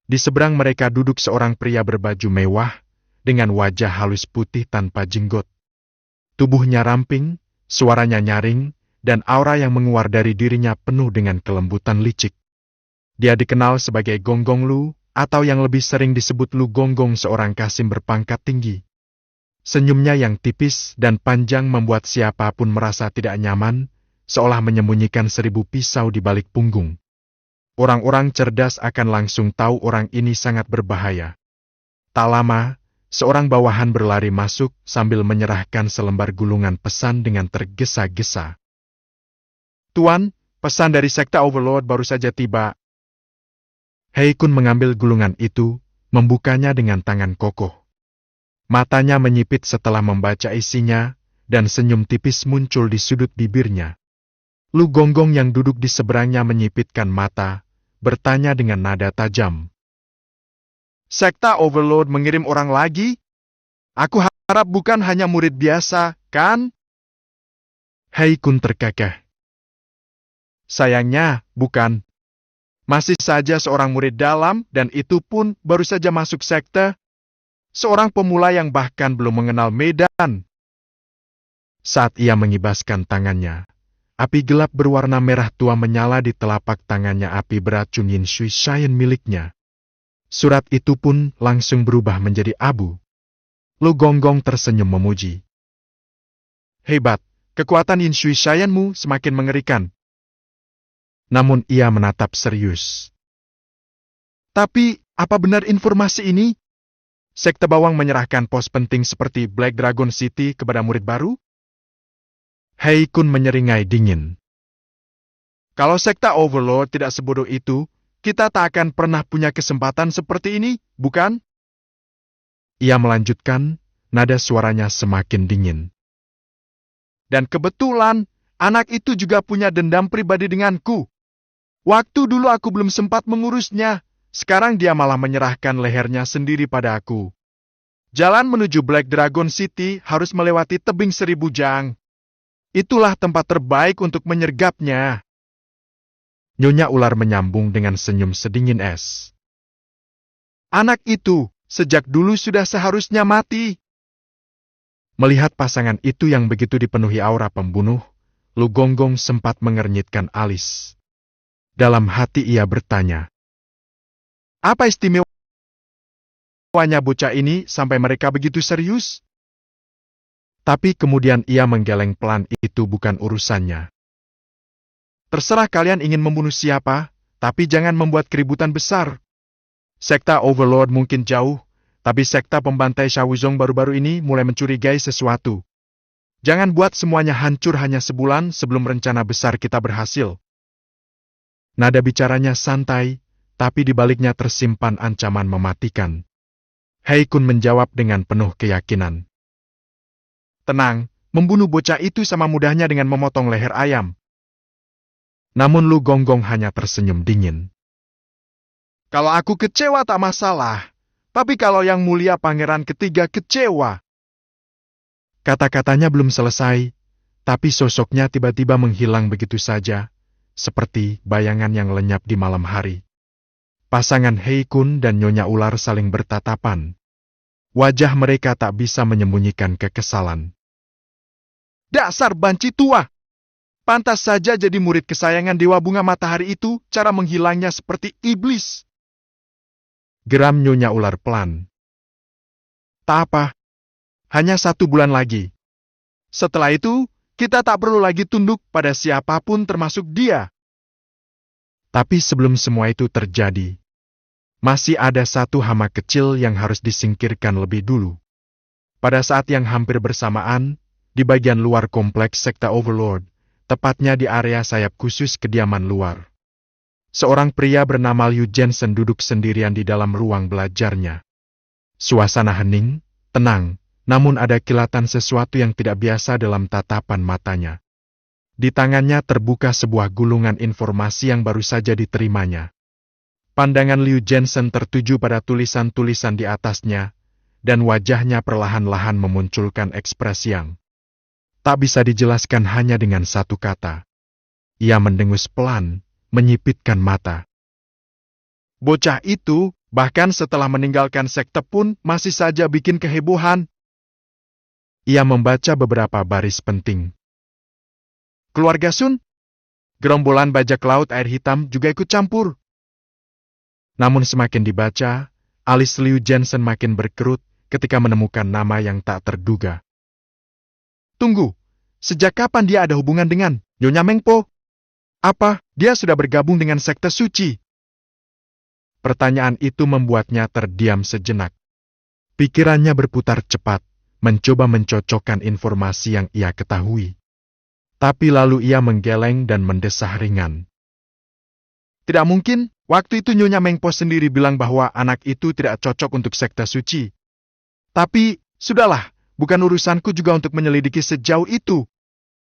Di seberang mereka duduk seorang pria berbaju mewah, dengan wajah halus putih tanpa jenggot. Tubuhnya ramping, suaranya nyaring, dan aura yang menguar dari dirinya penuh dengan kelembutan licik. Dia dikenal sebagai Gonggong Lu, atau yang lebih sering disebut Lu Gonggong, seorang kasim berpangkat tinggi. Senyumnya yang tipis dan panjang membuat siapapun merasa tidak nyaman, seolah menyembunyikan 1000 pisau di balik punggung. Orang-orang cerdas akan langsung tahu orang ini sangat berbahaya. Tak lama, seorang bawahan berlari masuk sambil menyerahkan selembar gulungan pesan dengan tergesa-gesa. "Tuan, pesan dari sekte Overlord baru saja tiba." Hei Kun mengambil gulungan itu, membukanya dengan tangan kokoh. Matanya menyipit setelah membaca isinya, dan senyum tipis muncul di sudut bibirnya. Lu Gonggong yang duduk di seberangnya menyipitkan mata, bertanya dengan nada tajam. "Sekta Overlord mengirim orang lagi? Aku harap bukan hanya murid biasa, kan?" Hei Kun terkekeh. "Sayangnya, bukan. Masih saja seorang murid dalam, dan itu pun baru saja masuk sekte. Seorang pemula yang bahkan belum mengenal medan." Saat ia mengibaskan tangannya, api gelap berwarna merah tua menyala di telapak tangannya api beracun Yin Shui Shayan miliknya. Surat itu pun langsung berubah menjadi abu. Lu Gonggong tersenyum memuji. "Hebat, kekuatan Yin Shui Shayanmu semakin mengerikan." Namun ia menatap serius. "Tapi, apa benar informasi ini? Sekte Bawang menyerahkan pos penting seperti Black Dragon City kepada murid baru?" Hei Kun menyeringai dingin. "Kalau sekta Overlord tidak sebodoh itu, kita tak akan pernah punya kesempatan seperti ini, bukan?" Ia melanjutkan, nada suaranya semakin dingin. "Dan kebetulan, anak itu juga punya dendam pribadi denganku. Waktu dulu aku belum sempat mengurusnya, sekarang dia malah menyerahkan lehernya sendiri pada aku. Jalan menuju Black Dragon City harus melewati tebing 1000 jang. Itulah tempat terbaik untuk menyergapnya." Nyonya Ular menyambung dengan senyum sedingin es. "Anak itu, sejak dulu sudah seharusnya mati." Melihat pasangan itu yang begitu dipenuhi aura pembunuh, Lu Gonggong sempat mengernyitkan alis. Dalam hati ia bertanya, "Apa istimewanya bocah ini sampai mereka begitu serius?" Tapi kemudian ia menggeleng pelan, itu bukan urusannya. "Terserah kalian ingin membunuh siapa, tapi jangan membuat keributan besar. Sekta Overlord mungkin jauh, tapi sekta pembantai Shawuzong baru-baru ini mulai mencurigai sesuatu. Jangan buat semuanya hancur hanya sebulan sebelum rencana besar kita berhasil." Nada bicaranya santai, tapi di baliknya tersimpan ancaman mematikan. Hei Kun menjawab dengan penuh keyakinan. "Tenang, membunuh bocah itu sama mudahnya dengan memotong leher ayam." Namun Lu Gonggong hanya tersenyum dingin. "Kalau aku kecewa tak masalah, tapi kalau yang mulia Pangeran Ketiga kecewa." Kata-katanya belum selesai, tapi sosoknya tiba-tiba menghilang begitu saja, seperti bayangan yang lenyap di malam hari. Pasangan Hei Kun dan Nyonya Ular saling bertatapan. Wajah mereka tak bisa menyembunyikan kekesalan. "Dasar banci tua! Pantas saja jadi murid kesayangan Dewa Bunga Matahari itu, cara menghilangnya seperti iblis." Geram Nyonya Ular pelan. "Tak apa, hanya 1 bulan lagi. Setelah itu, kita tak perlu lagi tunduk pada siapapun termasuk dia." Tapi sebelum semua itu terjadi, masih ada satu hama kecil yang harus disingkirkan lebih dulu. Pada saat yang hampir bersamaan, di bagian luar kompleks sekte Overlord, tepatnya di area sayap khusus kediaman luar, seorang pria bernama Liu Jensen duduk sendirian di dalam ruang belajarnya. Suasana hening, tenang, namun ada kilatan sesuatu yang tidak biasa dalam tatapan matanya. Di tangannya terbuka sebuah gulungan informasi yang baru saja diterimanya. Pandangan Liu Jensen tertuju pada tulisan-tulisan di atasnya, dan wajahnya perlahan-lahan memunculkan ekspresi yang tak bisa dijelaskan hanya dengan satu kata. Ia mendengus pelan, menyipitkan mata. "Bocah itu, bahkan setelah meninggalkan sekte pun masih saja bikin kehebohan." Ia membaca beberapa baris penting. "Keluarga Sun, gerombolan bajak laut air hitam juga ikut campur." Namun semakin dibaca, alis Liu Jensen makin berkerut ketika menemukan nama yang tak terduga. "Tunggu, Sejak kapan dia ada hubungan dengan Nyonya Mengpo? Apa dia sudah bergabung dengan sekte suci? Pertanyaan itu membuatnya terdiam sejenak. Pikirannya berputar cepat, mencoba mencocokkan informasi yang ia ketahui. Tapi lalu ia menggeleng dan mendesah ringan. Tidak mungkin, waktu itu Nyonya Mengpo sendiri bilang bahwa anak itu tidak cocok untuk sekte suci. Tapi, sudahlah, bukan urusanku juga untuk menyelidiki sejauh itu.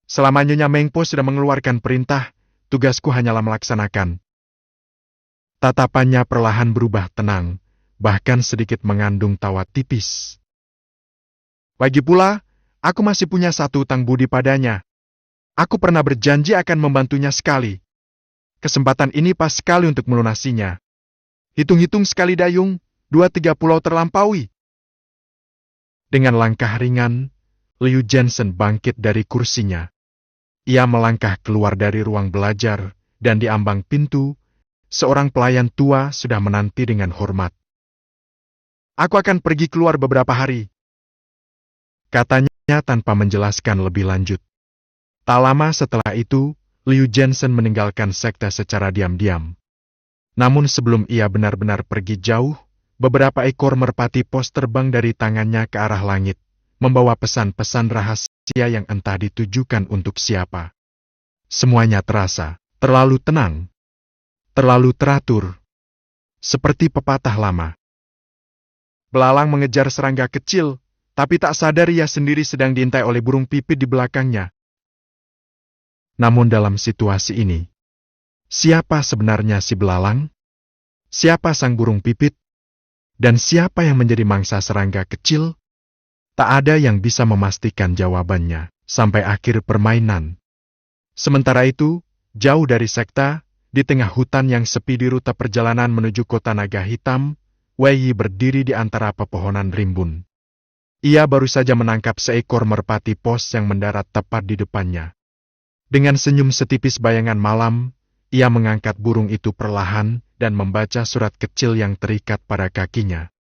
Selama Nyonya Mengpo sudah mengeluarkan perintah, tugasku hanyalah melaksanakan. Tatapannya perlahan berubah tenang, bahkan sedikit mengandung tawa tipis. Lagi pula, aku masih punya satu hutang budi padanya. Aku pernah berjanji akan membantunya sekali. Kesempatan ini pas sekali untuk melunasinya. Hitung-hitung sekali dayung, 2-3 pulau terlampaui. Dengan langkah ringan, Liu Jensen bangkit dari kursinya. Ia melangkah keluar dari ruang belajar, dan di ambang pintu, seorang pelayan tua sudah menanti dengan hormat. Aku akan pergi keluar beberapa hari, katanya tanpa menjelaskan lebih lanjut. Tak lama setelah itu, Liu Jensen meninggalkan sekte secara diam-diam. Namun sebelum ia benar-benar pergi jauh, beberapa ekor merpati pos terbang dari tangannya ke arah langit, membawa pesan-pesan rahasia yang entah ditujukan untuk siapa. Semuanya terasa terlalu tenang, terlalu teratur, seperti pepatah lama. Belalang mengejar serangga kecil, tapi tak sadar ia sendiri sedang diintai oleh burung pipit di belakangnya. Namun dalam situasi ini, siapa sebenarnya si belalang? Siapa sang burung pipit? Dan siapa yang menjadi mangsa serangga kecil? Tak ada yang bisa memastikan jawabannya sampai akhir permainan. Sementara itu, jauh dari sekta, di tengah hutan yang sepi di rute perjalanan menuju kota naga hitam, Wei Yi berdiri di antara pepohonan rimbun. Ia baru saja menangkap seekor merpati pos yang mendarat tepat di depannya. Dengan senyum setipis bayangan malam, ia mengangkat burung itu perlahan dan membaca surat kecil yang terikat pada kakinya.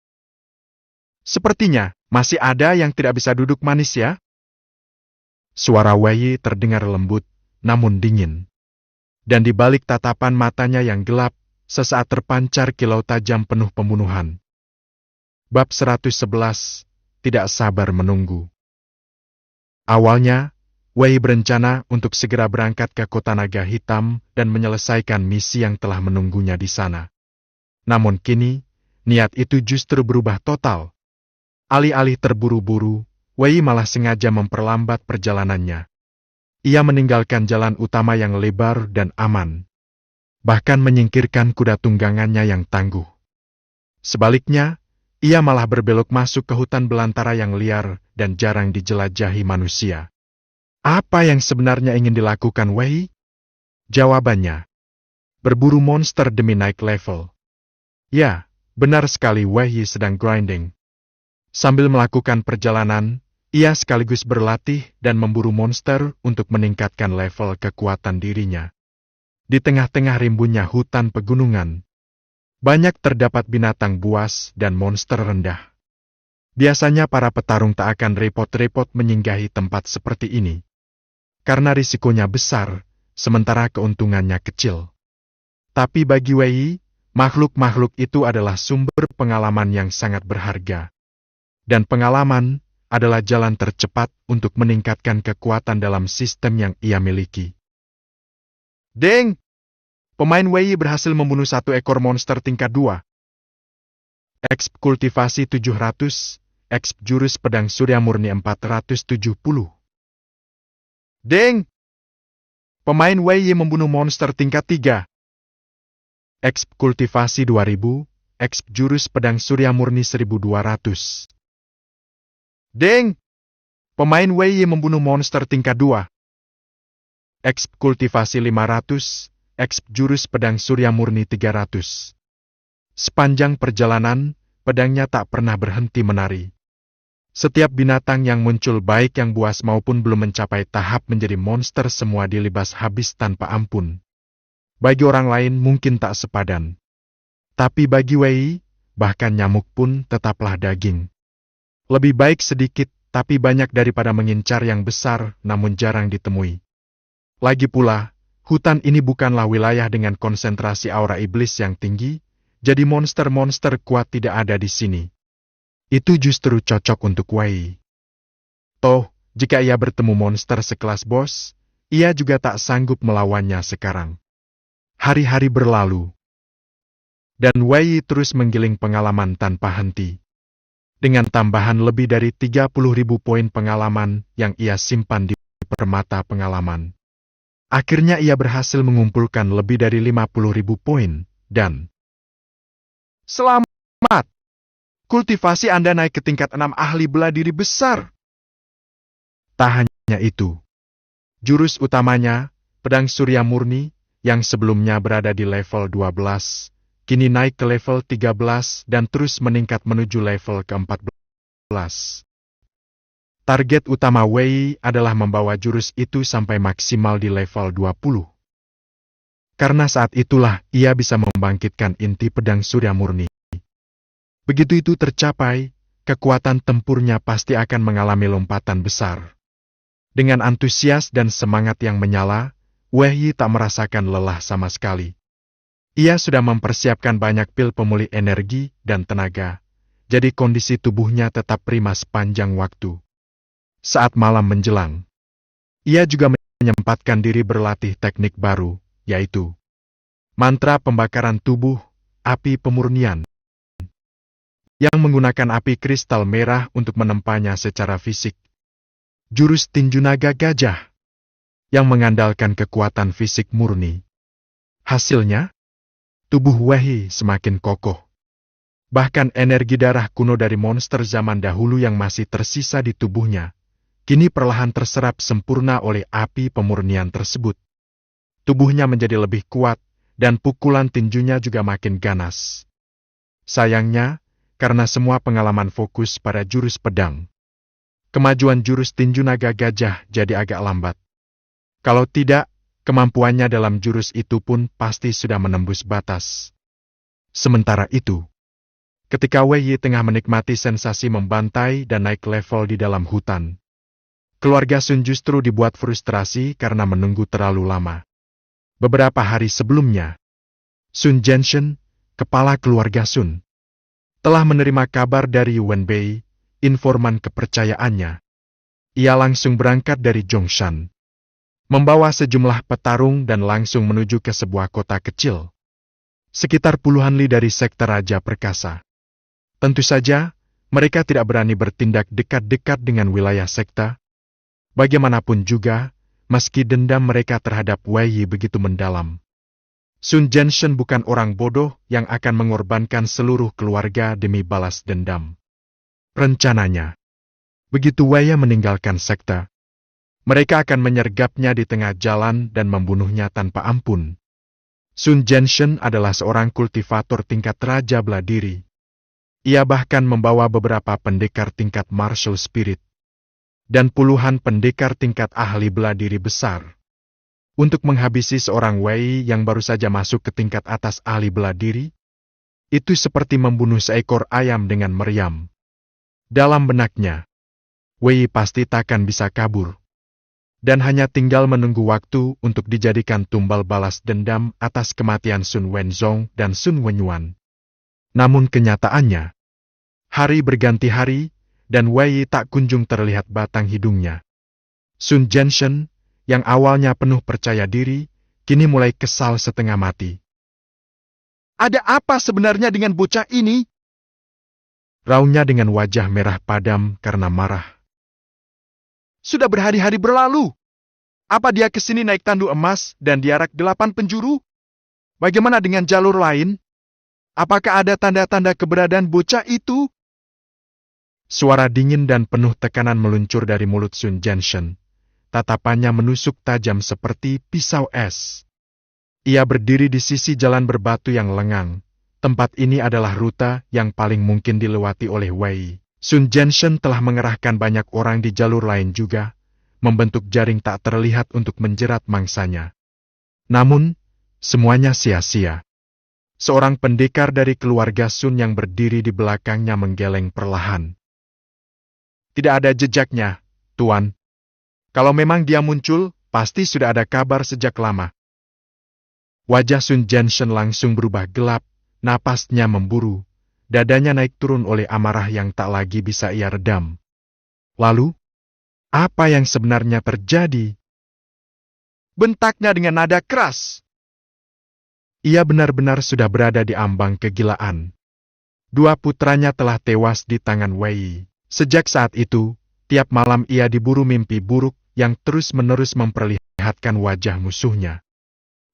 Sepertinya, masih ada yang tidak bisa duduk manis ya? Suara Wei Yi terdengar lembut, namun dingin. Dan di balik tatapan matanya yang gelap, sesaat terpancar kilau tajam penuh pembunuhan. Bab 111, tidak sabar menunggu. Awalnya, Wei berencana untuk segera berangkat ke kota naga hitam dan menyelesaikan misi yang telah menunggunya di sana. Namun kini, niat itu justru berubah total. Alih-alih terburu-buru, Wei malah sengaja memperlambat perjalanannya. Ia meninggalkan jalan utama yang lebar dan aman, bahkan menyingkirkan kuda tunggangannya yang tangguh. Sebaliknya, ia malah berbelok masuk ke hutan belantara yang liar dan jarang dijelajahi manusia. Apa yang sebenarnya ingin dilakukan Wei? Jawabannya, berburu monster demi naik level. Ya, benar sekali Wei sedang grinding. Sambil melakukan perjalanan, ia sekaligus berlatih dan memburu monster untuk meningkatkan level kekuatan dirinya. Di tengah-tengah rimbunnya hutan pegunungan, banyak terdapat binatang buas dan monster rendah. Biasanya para petarung tak akan repot-repot menyinggahi tempat seperti ini, karena risikonya besar, sementara keuntungannya kecil. Tapi bagi Wei, makhluk-makhluk itu adalah sumber pengalaman yang sangat berharga. Dan pengalaman adalah jalan tercepat untuk meningkatkan kekuatan dalam sistem yang ia miliki. Deng! Pemain Wei berhasil membunuh satu ekor monster tingkat 2. Exp kultivasi 700, exp jurus pedang surya murni 470. Deng! Pemain Wei membunuh monster tingkat 3. Exp kultivasi 2000, exp jurus pedang surya murni 1200. Deng! Pemain Wei membunuh monster tingkat 2. Exp kultivasi 500, exp jurus pedang surya murni 300. Sepanjang perjalanan, pedangnya tak pernah berhenti menari. Setiap binatang yang muncul baik yang buas maupun belum mencapai tahap menjadi monster semua dilibas habis tanpa ampun. Bagi orang lain mungkin tak sepadan. Tapi bagi Wei, bahkan nyamuk pun tetaplah daging. Lebih baik sedikit tapi banyak daripada mengincar yang besar namun jarang ditemui. Lagi pula, hutan ini bukanlah wilayah dengan konsentrasi aura iblis yang tinggi, jadi monster-monster kuat tidak ada di sini. Itu justru cocok untuk Wei. Toh, jika ia bertemu monster sekelas bos, ia juga tak sanggup melawannya sekarang. Hari-hari berlalu, dan Wei terus menggiling pengalaman tanpa henti. Dengan tambahan lebih dari 30.000 poin pengalaman yang ia simpan di permata pengalaman. Akhirnya ia berhasil mengumpulkan lebih dari 50.000 poin, dan selamat! Kultivasi Anda naik ke tingkat 6 ahli bela diri besar. Tak hanya itu. Jurus utamanya, Pedang Surya Murni, yang sebelumnya berada di level 12, kini naik ke level 13 dan terus meningkat menuju level ke-14. Target utama Wei adalah membawa jurus itu sampai maksimal di level 20. Karena saat itulah ia bisa membangkitkan inti Pedang Surya Murni. Begitu itu tercapai, kekuatan tempurnya pasti akan mengalami lompatan besar. Dengan antusias dan semangat yang menyala, Wei tak merasakan lelah sama sekali. Ia sudah mempersiapkan banyak pil pemulih energi dan tenaga, jadi kondisi tubuhnya tetap prima sepanjang waktu. Saat malam menjelang, ia juga menyempatkan diri berlatih teknik baru, yaitu mantra pembakaran tubuh, api pemurnian, yang menggunakan api kristal merah untuk menempanya secara fisik. Jurus tinju naga gajah, yang mengandalkan kekuatan fisik murni. Hasilnya, tubuh Wei semakin kokoh. Bahkan energi darah kuno dari monster zaman dahulu yang masih tersisa di tubuhnya, kini perlahan terserap sempurna oleh api pemurnian tersebut. Tubuhnya menjadi lebih kuat, dan pukulan tinjunya juga makin ganas. Sayangnya, karena semua pengalaman fokus pada jurus pedang, kemajuan jurus tinju naga gajah jadi agak lambat. Kalau tidak, kemampuannya dalam jurus itu pun pasti sudah menembus batas. Sementara itu, ketika Wei tengah menikmati sensasi membantai dan naik level di dalam hutan, keluarga Sun justru dibuat frustrasi karena menunggu terlalu lama. Beberapa hari sebelumnya, Sun Genshin, kepala keluarga Sun, telah menerima kabar dari Yuan Bei, informan kepercayaannya. Ia langsung berangkat dari Zhongshan, membawa sejumlah petarung dan langsung menuju ke sebuah kota kecil, sekitar puluhan li dari sekte Raja Perkasa. Tentu saja, mereka tidak berani bertindak dekat-dekat dengan wilayah sekte. Bagaimanapun juga, meski dendam mereka terhadap Wei begitu mendalam, Sun Genshin bukan orang bodoh yang akan mengorbankan seluruh keluarga demi balas dendam. Rencananya, begitu Wei meninggalkan sekte, mereka akan menyergapnya di tengah jalan dan membunuhnya tanpa ampun. Sun Genshin adalah seorang kultivator tingkat raja bela diri. Ia bahkan membawa beberapa pendekar tingkat martial spirit dan puluhan pendekar tingkat ahli bela diri besar. Untuk menghabisi seorang Wei yang baru saja masuk ke tingkat atas ahli bela diri, itu seperti membunuh seekor ayam dengan meriam. Dalam benaknya, Wei pasti takkan bisa kabur, dan hanya tinggal menunggu waktu untuk dijadikan tumbal balas dendam atas kematian Sun Wenzong dan Sun Wenyuan. Namun kenyataannya, hari berganti hari, dan Wei tak kunjung terlihat batang hidungnya. Sun Genshin, yang awalnya penuh percaya diri, kini mulai kesal setengah mati. Ada apa sebenarnya dengan bocah ini? Raungnya dengan wajah merah padam karena marah. Sudah berhari-hari berlalu. Apa dia kesini naik tandu emas dan diarak 8 penjuru? Bagaimana dengan jalur lain? Apakah ada tanda-tanda keberadaan bocah itu? Suara dingin dan penuh tekanan meluncur dari mulut Sun Genshin. Tatapannya menusuk tajam seperti pisau es. Ia berdiri di sisi jalan berbatu yang lengang. Tempat ini adalah rute yang paling mungkin dilewati oleh Wei. Sun Genshin telah mengerahkan banyak orang di jalur lain juga, membentuk jaring tak terlihat untuk menjerat mangsanya. Namun, semuanya sia-sia. Seorang pendekar dari keluarga Sun yang berdiri di belakangnya menggeleng perlahan. Tidak ada jejaknya, Tuan. Kalau memang dia muncul, pasti sudah ada kabar sejak lama. Wajah Sun Jianshen langsung berubah gelap, napasnya memburu, dadanya naik turun oleh amarah yang tak lagi bisa ia redam. Lalu, apa yang sebenarnya terjadi? Bentaknya dengan nada keras. Ia benar-benar sudah berada di ambang kegilaan. Dua putranya telah tewas di tangan Wei Yi. Sejak saat itu, tiap malam ia diburu mimpi buruk yang terus-menerus memperlihatkan wajah musuhnya.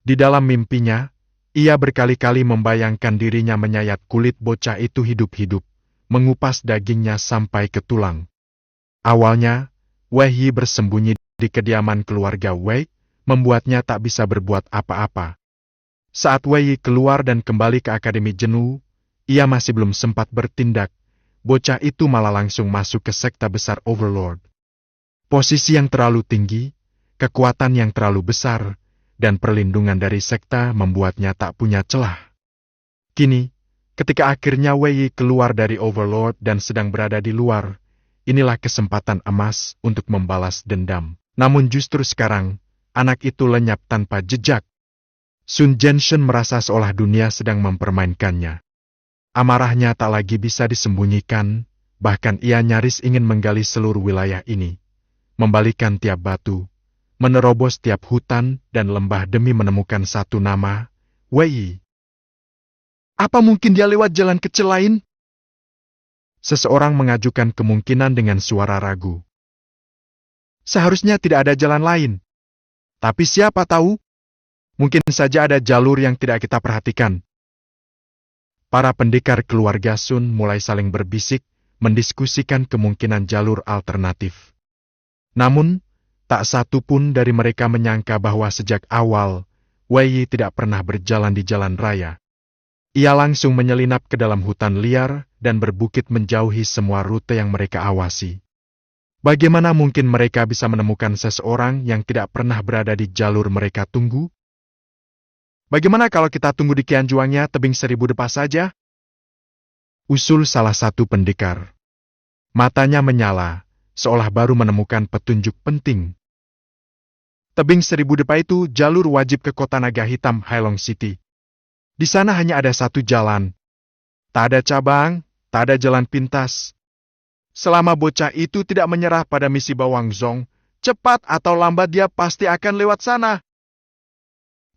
Di dalam mimpinya, ia berkali-kali membayangkan dirinya menyayat kulit bocah itu hidup-hidup, mengupas dagingnya sampai ke tulang. Awalnya, Wei Yi bersembunyi di kediaman keluarga Wei, membuatnya tak bisa berbuat apa-apa. Saat Wei Yi keluar dan kembali ke Akademi Jenu, ia masih belum sempat bertindak. Bocah itu malah langsung masuk ke sekte besar Overlord. Posisi yang terlalu tinggi, kekuatan yang terlalu besar, dan perlindungan dari sekte membuatnya tak punya celah. Kini, ketika akhirnya Wei Yi keluar dari Overlord dan sedang berada di luar, inilah kesempatan emas untuk membalas dendam. Namun justru sekarang, anak itu lenyap tanpa jejak. Sun Jianshen merasa seolah dunia sedang mempermainkannya. Amarahnya tak lagi bisa disembunyikan, bahkan ia nyaris ingin menggali seluruh wilayah ini, membalikan tiap batu, menerobos tiap hutan dan lembah demi menemukan satu nama, Wei Yi. Apa mungkin dia lewat jalan kecil lain? Seseorang mengajukan kemungkinan dengan suara ragu. Seharusnya tidak ada jalan lain. Tapi siapa tahu? Mungkin saja ada jalur yang tidak kita perhatikan. Para pendekar keluarga Sun mulai saling berbisik, mendiskusikan kemungkinan jalur alternatif. Namun, tak satu pun dari mereka menyangka bahwa sejak awal, Wei Yi tidak pernah berjalan di jalan raya. Ia langsung menyelinap ke dalam hutan liar dan berbukit menjauhi semua rute yang mereka awasi. Bagaimana mungkin mereka bisa menemukan seseorang yang tidak pernah berada di jalur mereka tunggu? Bagaimana kalau kita tunggu di Qianjuangnya tebing 1000 depa saja? Usul salah satu pendekar. Matanya menyala, seolah baru menemukan petunjuk penting. Tebing 1000 depa itu jalur wajib ke kota naga hitam Hailong City. Di sana hanya ada satu jalan. Tak ada cabang, tak ada jalan pintas. Selama bocah itu tidak menyerah pada misi Bawang Zong, cepat atau lambat dia pasti akan lewat sana.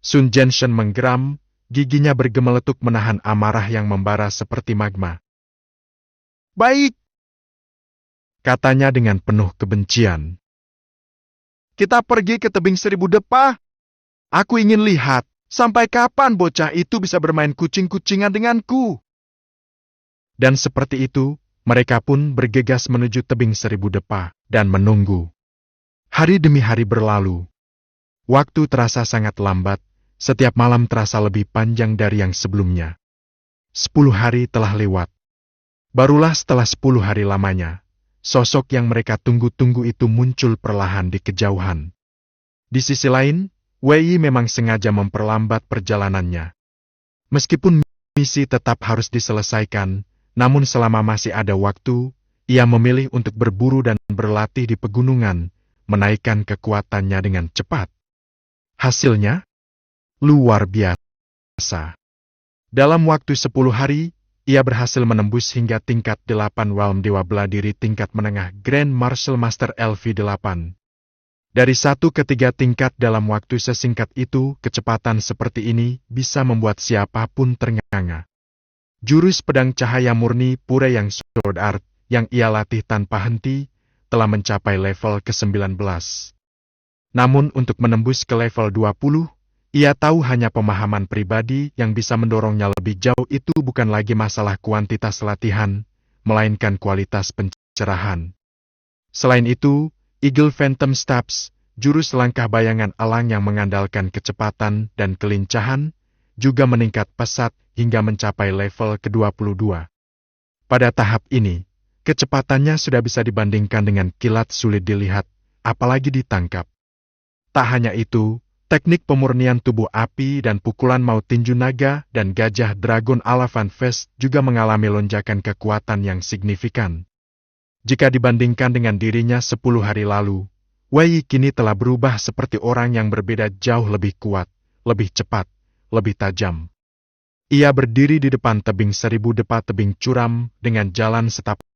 Sun Jianshen menggeram, giginya bergemeletuk menahan amarah yang membara seperti magma. Baik, katanya dengan penuh kebencian. Kita pergi ke tebing 1000 depa. Aku ingin lihat, sampai kapan bocah itu bisa bermain kucing-kucingan denganku. Dan seperti itu, mereka pun bergegas menuju tebing 1000 depa dan menunggu. Hari demi hari berlalu. Waktu terasa sangat lambat, setiap malam terasa lebih panjang dari yang sebelumnya. 10 hari telah lewat. Barulah setelah 10 hari lamanya, sosok yang mereka tunggu-tunggu itu muncul perlahan di kejauhan. Di sisi lain, Wei Yi memang sengaja memperlambat perjalanannya. Meskipun misi tetap harus diselesaikan, namun selama masih ada waktu, ia memilih untuk berburu dan berlatih di pegunungan, menaikkan kekuatannya dengan cepat. Hasilnya, luar biasa. Dalam waktu 10 hari, ia berhasil menembus hingga tingkat 8 Walm Dewa Bela Diri tingkat menengah Grand Martial Master LV8. Dari 1 ke 3 tingkat dalam waktu sesingkat itu, kecepatan seperti ini bisa membuat siapapun ternganga. Jurus pedang cahaya murni pura yang Sword Art, yang ia latih tanpa henti, telah mencapai level ke-19. Namun untuk menembus ke level 20, ia tahu hanya pemahaman pribadi yang bisa mendorongnya lebih jauh itu bukan lagi masalah kuantitas latihan, melainkan kualitas pencerahan. Selain itu, Eagle Phantom Stabs, jurus langkah bayangan elang yang mengandalkan kecepatan dan kelincahan, juga meningkat pesat hingga mencapai level ke-22. Pada tahap ini, kecepatannya sudah bisa dibandingkan dengan kilat sulit dilihat, apalagi ditangkap. Tak hanya itu, teknik pemurnian tubuh api dan pukulan maut tinju naga dan gajah dragon ala Van Fest juga mengalami lonjakan kekuatan yang signifikan. Jika dibandingkan dengan dirinya 10 hari lalu, Wei Yi kini telah berubah seperti orang yang berbeda, jauh lebih kuat, lebih cepat, lebih tajam. Ia berdiri di depan tebing 1000 depa tebing curam dengan jalan setapak.